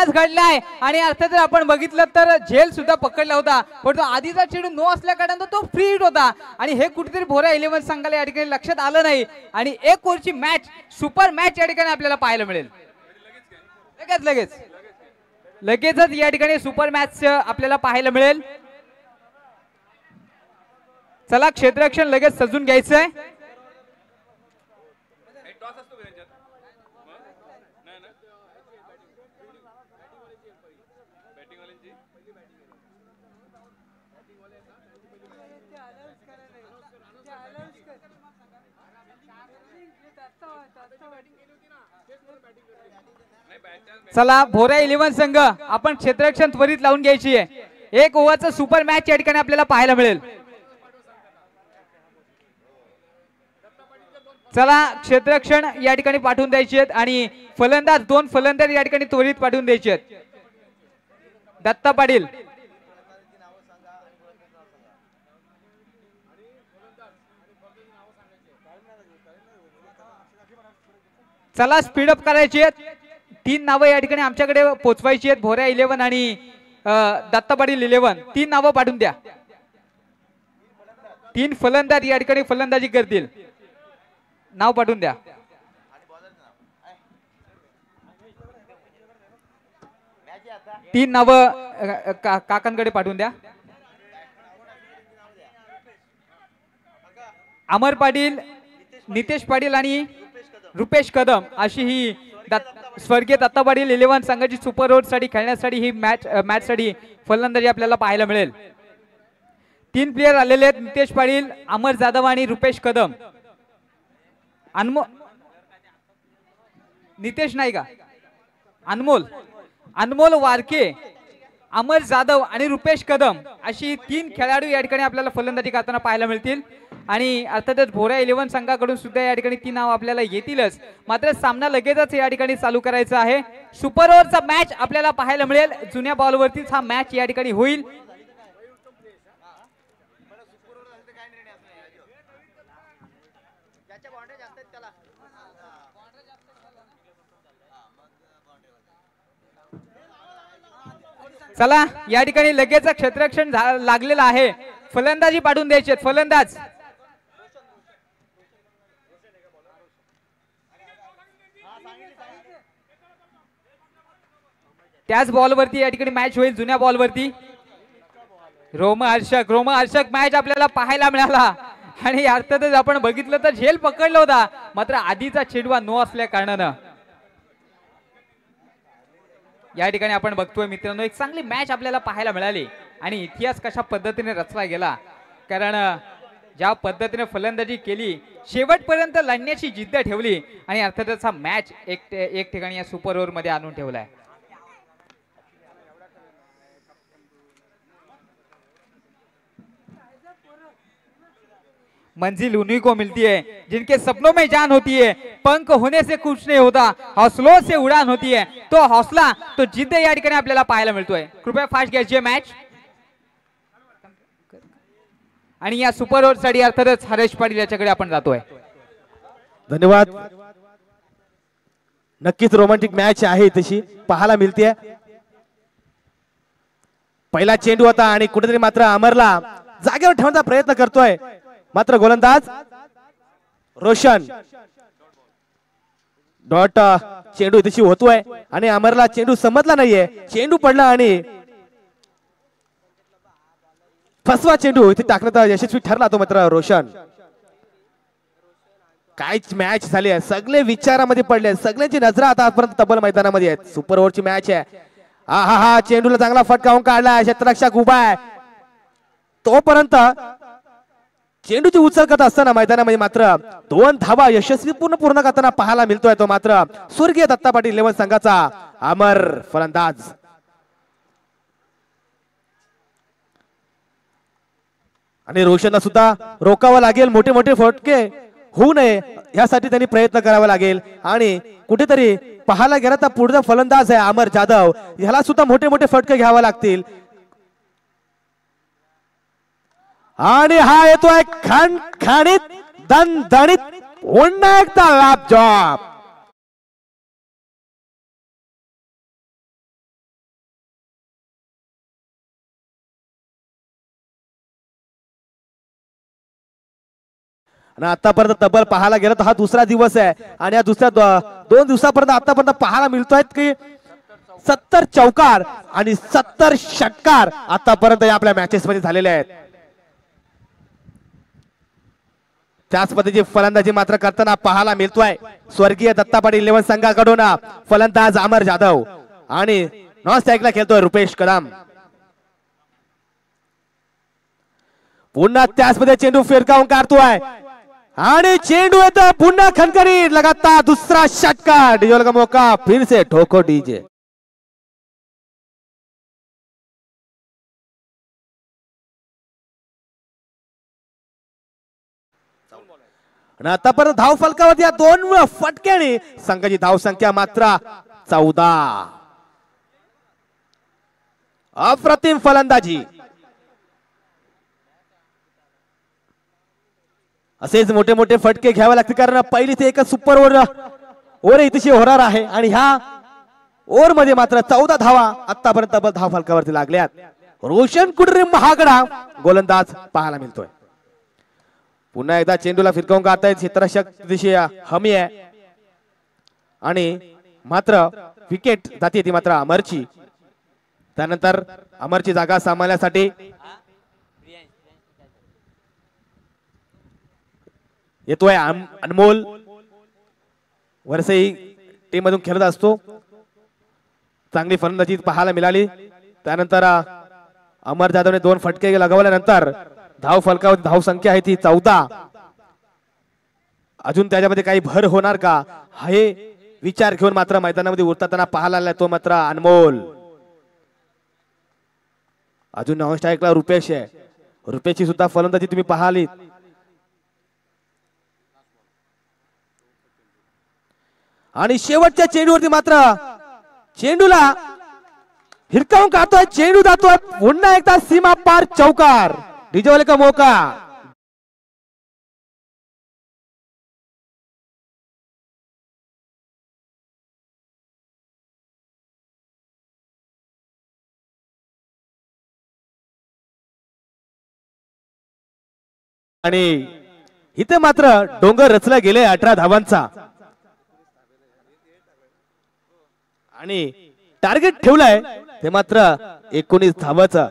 घडलाय आणि अर्थातच आपण बघितलं तर झेल सुद्धा पकडला होता पण तो आधीचा चेंडू नो असल्या कारणाने तो फ्री हिट होता आणि हे कुठेतरी भोरा 11 संघाला या ठिकाणी लक्षात आलं नाही आणि 1 ओव्हरची मॅच सुपर मॅच या ठिकाणी आपल्याला पाहायला मिळेल. लगेचच या ठिकाणी सुपर मॅच आपल्याला पाहायला मिळेल. चला क्षेत्ररक्षण लगेच सजून घ्यायचंय. चला भोरा 11 संघ आपण क्षेत्ररक्षण त्वरित लावून घ्यायची आहे. 1 ओव्हरचं सुपर मॅच या ठिकाणी आपल्याला पाहायला मिळेल. चला क्षेत्ररक्षण या ठिकाणी पाठवून द्यायचे आहेत आणि फलंदाज 2 फलंदाज या ठिकाणी त्वरित पाठवून द्यायचे आहेत. दत्ता पाटील चला स्पीडअप करायची आहेत. 3 नावं या ठिकाणी आमच्याकडे पोहोचवायची आहेत. भोरा 11 आणि दत्ता पाटील 11 3 नावं पाठवून द्या. 3 फलंदाज या ठिकाणी फलंदाजी करतील. नाव पाठवून द्या. तीन नाव काकांकडे पाठवून द्या. अमर पाटील, नितेश पाटील आणि रुपेश कदम अशी ही स्वर्गीय दत्ता पाटील 11 संघाची सुपर ओव्हर साठी खेळण्यासाठी ही मॅच साठी फलंदाजी आपल्याला पाहायला मिळेल. 3 प्लेयर आलेले आहेत. नितेश पाटील, अमर जाधव आणि रुपेश कदम. नितेश नाही का, अनमोल वारके, अमर जाधव आणि रुपेश कदम अशी 3 खेळाडू या ठिकाणी आपल्याला फलंदाजी करताना पाहायला मिळतील. आणि अर्थातच भोरा 11 संघाकडून सुद्धा या ठिकाणी 3 नाव आपल्याला येतीलच. मात्र सामना लगेचच या ठिकाणी चालू करायचा आहे. सुपर ओव्हरचा मॅच आपल्याला पाहायला मिळेल. जुन्या बॉलवरतीच हा मॅच या ठिकाणी होईल. चला या ठिकाणी लगेच क्षेत्ररक्षण लागलेलं आहे. फलंदाजी पाठवून द्यायचे. फलंदाज त्याच बॉलवरती या ठिकाणी मॅच होईल. जुन्या बॉलवरती रोमहर्षक मॅच आपल्याला पाहायला मिळाला. आणि अर्थातच आपण बघितलं तर झेल पकडला होता मात्र आधीचा चेंडू नो असल्या कारणानं या ठिकाणी आपण बघतोय मित्रांनो एक चांगली मॅच आपल्याला पाहायला मिळाली. आणि इतिहास कशा पद्धतीने रचला गेला कारण ज्या पद्धतीने फलंदाजी केली, शेवटपर्यंत लढण्याची जिद्द ठेवली आणि अर्थातच हा मॅच एक ठिकाणी या सुपर ओव्हर मध्ये आणून ठेवलाय. मंजिल उन्हीं को मिलती है जिनके सपनों में जान होती है. पंख होने से कुछ नहीं होता, हौसलों से उड़ान होती है. तो हौसला तो जिद्द या ठिकाणी आपल्याला पाहायला मिळतोय. कृपया फास्ट घ्यायची मॅच. आणि या सुपर ओव्हर साठी अर्थातच हरेश पाटील याच्याकडे आपण जातोय. धन्यवाद. नक्कीच रोमॅन्टिक मॅच आहे तशी पाहायला मिळते. पहिला चेंडू होता आणि कुठेतरी मात्र अमरला जागेवर ठेवण्याचा प्रयत्न करतोय मात्र गोलंदाज रोशन डॉट चेंडू इथे होतोय आणि अमरला चेंडू समजला नाहीये. चेंडू पडला आणि फसवा चेंडू इथे टाकण्याचा यशस्वी ठरला तो मात्र रोशन. काय मॅच झाली आहे. सगळे विचारामध्ये पडले. सगळ्यांची नजर आता आजपर्यंत तब्बल मैदानामध्ये आहेत. सुपर ओव्हरची मॅच आहे. हा चेंडूला चांगला फटकावून काढला. क्षेत्ररक्षक उभा आहे तोपर्यंत चेंडूची उचल करत असताना मैदानामध्ये मात्र 2 धावा यशस्वीपूर्ण पूर्ण करताना पाहायला मिळतोय तो मात्र स्वर्गीय दत्ता पाटील 11 संघाचा अमर फलंदाज. आणि रोशनला सुद्धा रोकावं लागेल, मोठे मोठे फटके होऊ नये यासाठी त्यांनी प्रयत्न करावा लागेल. आणि कुठेतरी पाहायला गेला तर पुढचा फलंदाज आहे अमर जाधव, ह्याला सुद्धा मोठे मोठे फटके घ्यावे लागतील. आणि हा येतोय खणखणीत दणदणीत पुन्हा एकदा लाभ जॉब. आणि आतापर्यंत तब्बल पाहायला गेलं तर हा दुसरा दिवस आहे आणि या दुसऱ्या 2 दिवसापर्यंत आतापर्यंत पाहायला मिळतोय की 70 चौकार आणि 70 षटकार आतापर्यंत या आपल्या मॅचेस मध्ये झालेले आहेत. त्याच पद्धतीची फलंदाजी मात्र करताना पाहायला मिळतोय स्वर्गीय दत्ता पाटील 11 संघाकडून फलंदाज अमर जाधव आणि नॉन स्ट्राईकला खेळतोय रुपेश कदम. पुन्हा त्याच मध्ये चेंडू फिरकावून काढतोय आणि चेंडू येतो पुन्हा खनखनी लगातार दूसरा षटकार. डीजे का मौका फिर से ठोको डीजे. आणि आतापर्यंत धाव फलकावरती या 2 फटक्याने संघाची धाव संख्या मात्र 14. अप्रतिम फलंदाजी. असेच मोठे मोठे फटके घ्यावे लागतील कारण पहिली ते एकच सुपर ओव्हर इथे होणार आहे आणि ह्या ओव्हर मध्ये मात्र 14 धावा आतापर्यंत धाव फलकावरती लागल्यात. रोशन कुडरे महागडा गोलंदाज पाहायला मिळतोय. पुन्हा एकदा चेंडूला फिरकावून काढतायत क्षेत्ररक्षक दिशे हमी आहे आणि मात्र विकेट जाते ती मात्र अमरची. त्यानंतर अमरची जागा सांभाळण्यासाठी येतोय अनमोल. वरसेही टीम मधून खेळत असतो. चांगली फलंदाजी पाहायला मिळाली. त्यानंतर अमर जाधवने 2 फटके लगावल्यानंतर धाव फलकावर धाव संख्या आहे ती 14. अजून त्याच्यामध्ये काही भर होणार का हे विचार घेऊन मात्र मैदानामध्ये उतरताना पाहायला आलाय तो मात्र अनमोल. अजून नॉन स्ट्राईकला रुपेश आहे. रुपेशची सुद्धा फलंदाजी तुम्ही पाहिली. आणि शेवटच्या चेंडूवरती मात्र चेंडूला हिरकावून काढतोय. चेंडू जातोय पुन्हा एकदा सीमा पार चौकार. डीजे का मौका. आणि इथे मात्र डोंगर रचला गेले 18 धावांचा आणि टार्गेट ठेवलाय ते मात्र 19 धावांचा.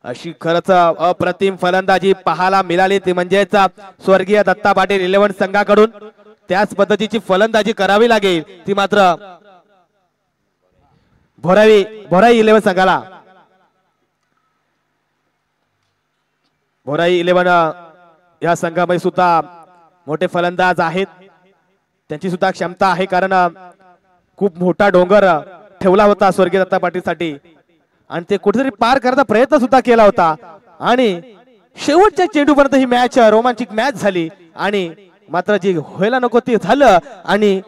अशी खरंच अप्रतिम फलंदाजी पाहायला मिळाली ती म्हणजेच स्वर्गीय दत्ता पाटील 11 संघाकडून. त्याच पद्धतीची फलंदाजी करावी लागेल ती मात्र भोराई 11 संघाला. भोराई 11 या संघामध्ये सुद्धा मोठे फलंदाज आहेत. त्यांची सुद्धा क्षमता आहे कारण खूप मोठा डोंगर ठेवला होता स्वर्गीय दत्ता पाटील साठी आणि ते कुठेतरी पार करण्याचा प्रयत्न सुद्धा केला होता. आणि शेवटच्या चेंडूपर्यंत ही मॅच रोमांचिक मॅच झाली आणि मात्र जी व्हायला नको ते झालं. आणि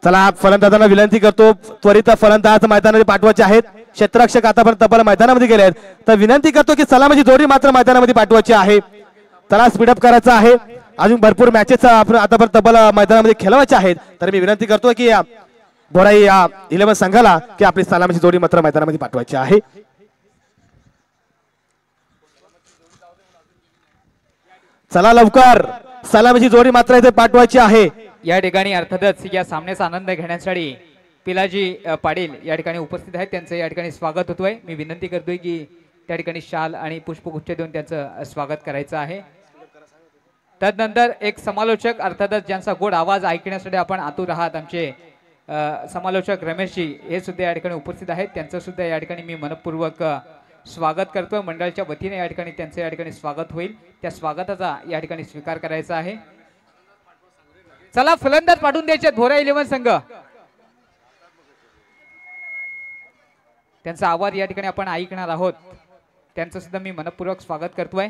चला फलंदाजांना विनंती करतो त्वरित फलंदाज मैदानामध्ये पाठवायचे आहेत. क्षेत्ररक्षक आतापर्यंत तब्बल मैदानामध्ये गेले आहेत तर विनंती करतो की सलामीची जोडी मात्र मैदानामध्ये पाठवायची आहे. चला स्पीडअप करायचं आहे. अजून भरपूर मॅचेस आपण आतापर्यंत तब्बल मैदानामध्ये खेळवायचे आहेत तर मी विनंती करतो की भोराई या 11 संघाला की आपली सलामीची जोडी मात्र मैदानामध्ये पाठवायची आहे. चला लवकर सलामीची जोडी मात्र इथे पाठवायची आहे. या ठिकाणी अर्थातच या सामन्याचा आनंद घेण्यासाठी पिलाजी पाटील या ठिकाणी उपस्थित आहेत. त्यांचं या ठिकाणी स्वागत होतोय. मी विनंती करतोय की त्या ठिकाणी शाल आणि पुष्पगुच्छ देऊन त्यांचं स्वागत करायचं आहे. त्यानंतर एक समालोचक अर्थातच ज्यांचा गोड आवाज ऐकण्यासाठी आपण आतुर आहात आमचे समालोचक रमेशजी हे सुद्धा या ठिकाणी उपस्थित आहेत. त्यांचं सुद्धा या ठिकाणी मी मनपूर्वक स्वागत करतोय मंडळाच्या वतीने या ठिकाणी त्यांचं या ठिकाणी स्वागत होईल त्या स्वागताचा या ठिकाणी स्वीकार करायचा आहे चला फलंदाज पाठवून द्यायचे भोरा 11 संघ त्यांचा आवाज या ठिकाणी आपण ऐकणार आहोत त्यांचं सुद्धा मी मनपूर्वक स्वागत करतोय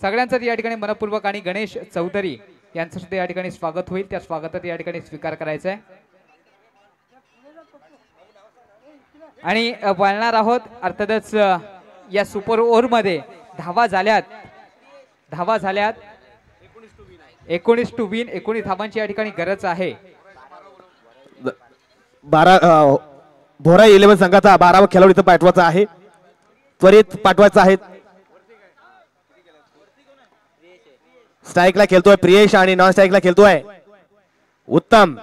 सगळ्यांचं या ठिकाणी मनपूर्वक आणि गणेश चौधरी यांचं सुद्धा या ठिकाणी स्वागत होईल त्या स्वागतात या ठिकाणी स्वीकार करायचा आहे आणि बोलणार आहोत अर्थातच या सुपर ओव्हर मध्ये धावा झाल्यात 19 टू विन 19 धावांची या ठिकाणी गरज आहे 12 भोरा 11 संघाचा 12वा खेळाडू इथं पाठवायचा आहे त्वरित पाठवायचा आहे स्ट्राईकला खेळतोय प्रियेश आणि नॉन स्ट्राईकला खेळतोय उत्तम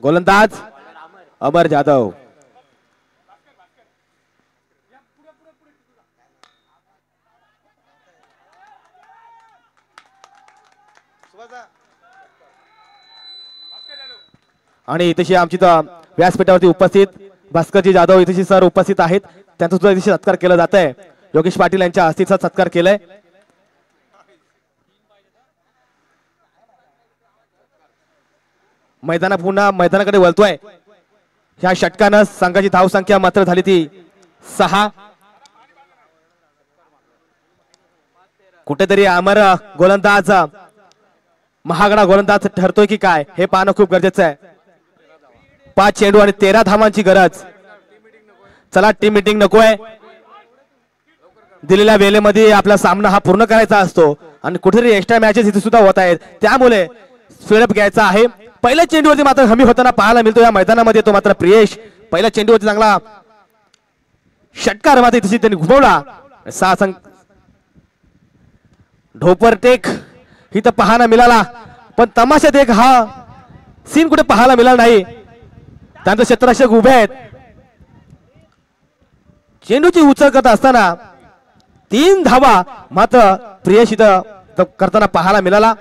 गोलंदाज अमर जाधव आणि इथे आमची व्यासपीठावरती उपस्थित भास्करजी जाधव इथे सर उपस्थित आहेत त्यांचा सुद्धा इथे सत्कार केला जात आहे योगेश पाटील यांच्या हस्तीचा सत्कार केलाय पुन्हा मैदानाकडे वळतोय ह्या षटकानं संघाची धाव संख्या मात्र झाली ती 6 कुठेतरी अमर गोलंदाज महागडा गोलंदाज ठरतोय की काय हे पाहणं खूप गरजेचं आहे 5 चेंडू आणि 13 धावांची गरज चला टीम मीटिंग नकोय दिलेल्या वेळेमध्ये आपला सामना हा पूर्ण करायचा असतो आणि कुठेतरी एक्स्ट्रा मॅचेस इथे सुद्धा होत आहेत त्यामुळे स्पीडअप घ्यायचा आहे पहिल्या चेंडूवरती मात्र हमी होताना पाहायला मिळतो या मैदानामध्ये तो मात्र प्रियेश पहिल्या चेंडूवरती चांगला षटकार मात्र इथे त्यांनी घुमवला 6 ढोपरटेक इथं पाहायला मिळाला पण तमाशात एक हा सीन कुठे पाहायला मिळाला नाही त्यांचं क्षेत्ररक्षक उभे आहेत चेंडूची उचल करत असताना 3 धावा मात्र प्रियेश इथं करताना पाहायला मिळाला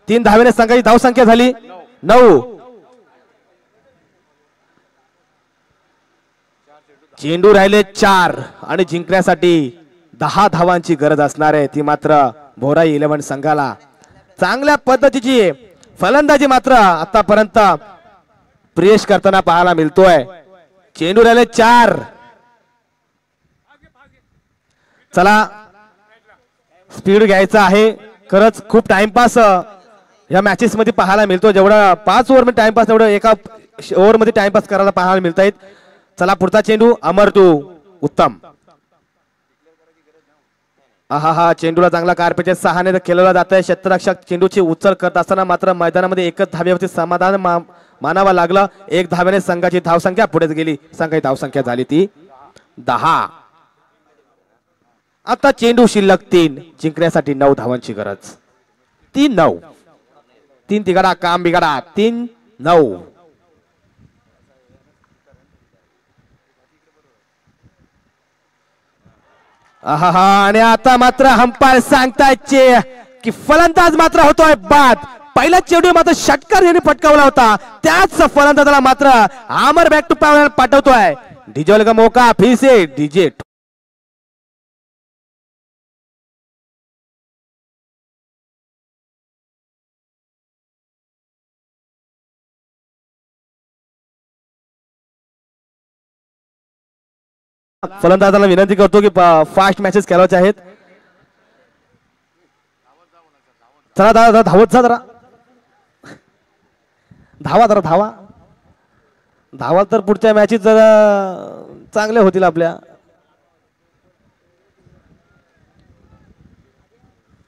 3 धावेने संघाची धाव संख्या झाली 9 चेंडू राहिले 4 आणि जिंकण्यासाठी 10 धावांची गरज असणार आहे ती मात्र भोरा 11 संघाला चांगल्या पद्धतीची फलंदाजी मात्र आतापर्यंत प्रियेश करताना पाहायला मिळतोय चेंडू राहिले 4 चला स्पीड घ्यायचा आहे खरंच खूप टाइमपास या मॅचेस मध्ये पाहायला मिळतो जेवढा 5 ओव्हर मध्ये टाइमपास तेवढं एका ओव्हर मध्ये टाइमपास करायला पाहायला मिळत आहेत चला पुढचा चेंडू अमर टू उत्तम हा चेंडूला चांगला कार्पेटच्या सहाने खेळवला जात आहे क्षेत्ररक्षक चेंडूची उचल करत असताना मात्र मैदानामध्ये एकच धावेवरती समाधान मानावं लागलं 1 धावेने संघाची धावसंख्या पुढेच गेली संघाची धावसंख्या झाली ती 10 आता चेंडू शिल्लक 3 जिंकण्यासाठी 9 धावांची गरज 3-9 3 तिघाडा काम बिघाडा 3-9 आणि आता मात्र अंपायर सांगतायत की फलंदाज मात्र होतोय बाद पहिला चेंडू मात्र षटकार यांनी फटकावला होता त्याच फलंदाजाला मात्र आमर बॅक टू पॅव्हलियन पाठवतोय डीजे का मौका फिर से डीजे फलंदाजाला विनंती करतो की फास्ट मॅचेस खेळवायचे आहेत चला दादा धावत जा जरा धावा तर पुढच्या मॅचेस जरा चांगल्या होतील आपल्या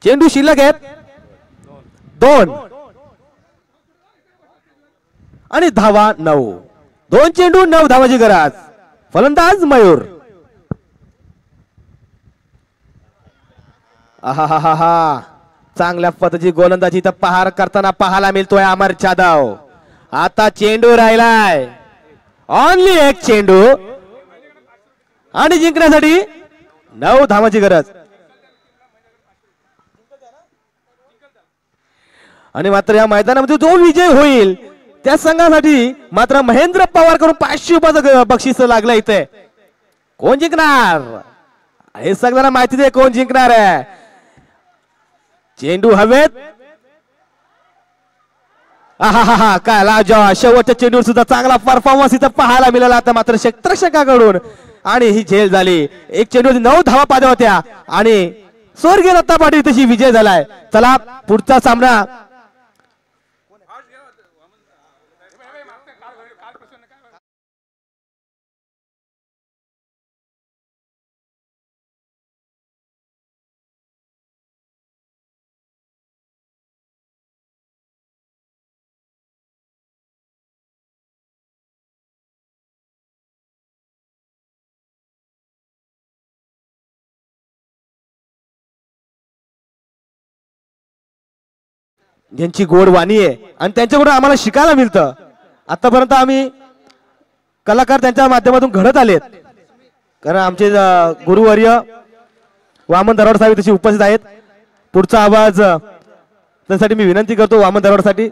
चेंडू शिल्लक आहेत 2 आणि धावा 9 2 चेंडू 9 धावाची गरज फलंदाज मयूर चांगल्या पद्धतीची गोलंदाजी इथं पहार करताना पाहायला मिळतोय अमर जाधव आता चेंडू राहिलाय ओनली 1 चेंडू आणि जिंकण्यासाठी 9 धावांची गरज आणि मात्र या मैदानामध्ये जो विजय होईल त्या संघासाठी मात्र महेंद्र पवार कडून 500 रुपयाचं बक्षीस लागलं इथे कोण जिंकणार हे सगळ्यांना माहिती आहे कोण जिंकणार आहे. चेंडू हवेत. आहा काय लाजवा शेवटच्या चेंडूवर सुद्धा चांगला परफॉर्मन्स इथं पाहायला मिळाला आता मात्र क्षेत्ररक्षकाकडून आणि ही झेल झाली. एक चेंडूवर 9 धावा पाहिजे होत्या आणि स्वर्गीय दत्ता पाटील तशी विजय झालाय. चला पुढचा सामना ज्यांची गोड वाणी आहे आणि त्यांच्याकडून आम्हाला शिकायला मिळतं. आतापर्यंत आम्ही कलाकार त्यांच्या माध्यमातून घडत आलेत. कारण आमचे गुरुवर्य वामन दरवाड साहेब तशी उपस्थित आहेत. पुढचा आवाज त्यासाठी मी विनंती करतो वामन दरवाड साठी.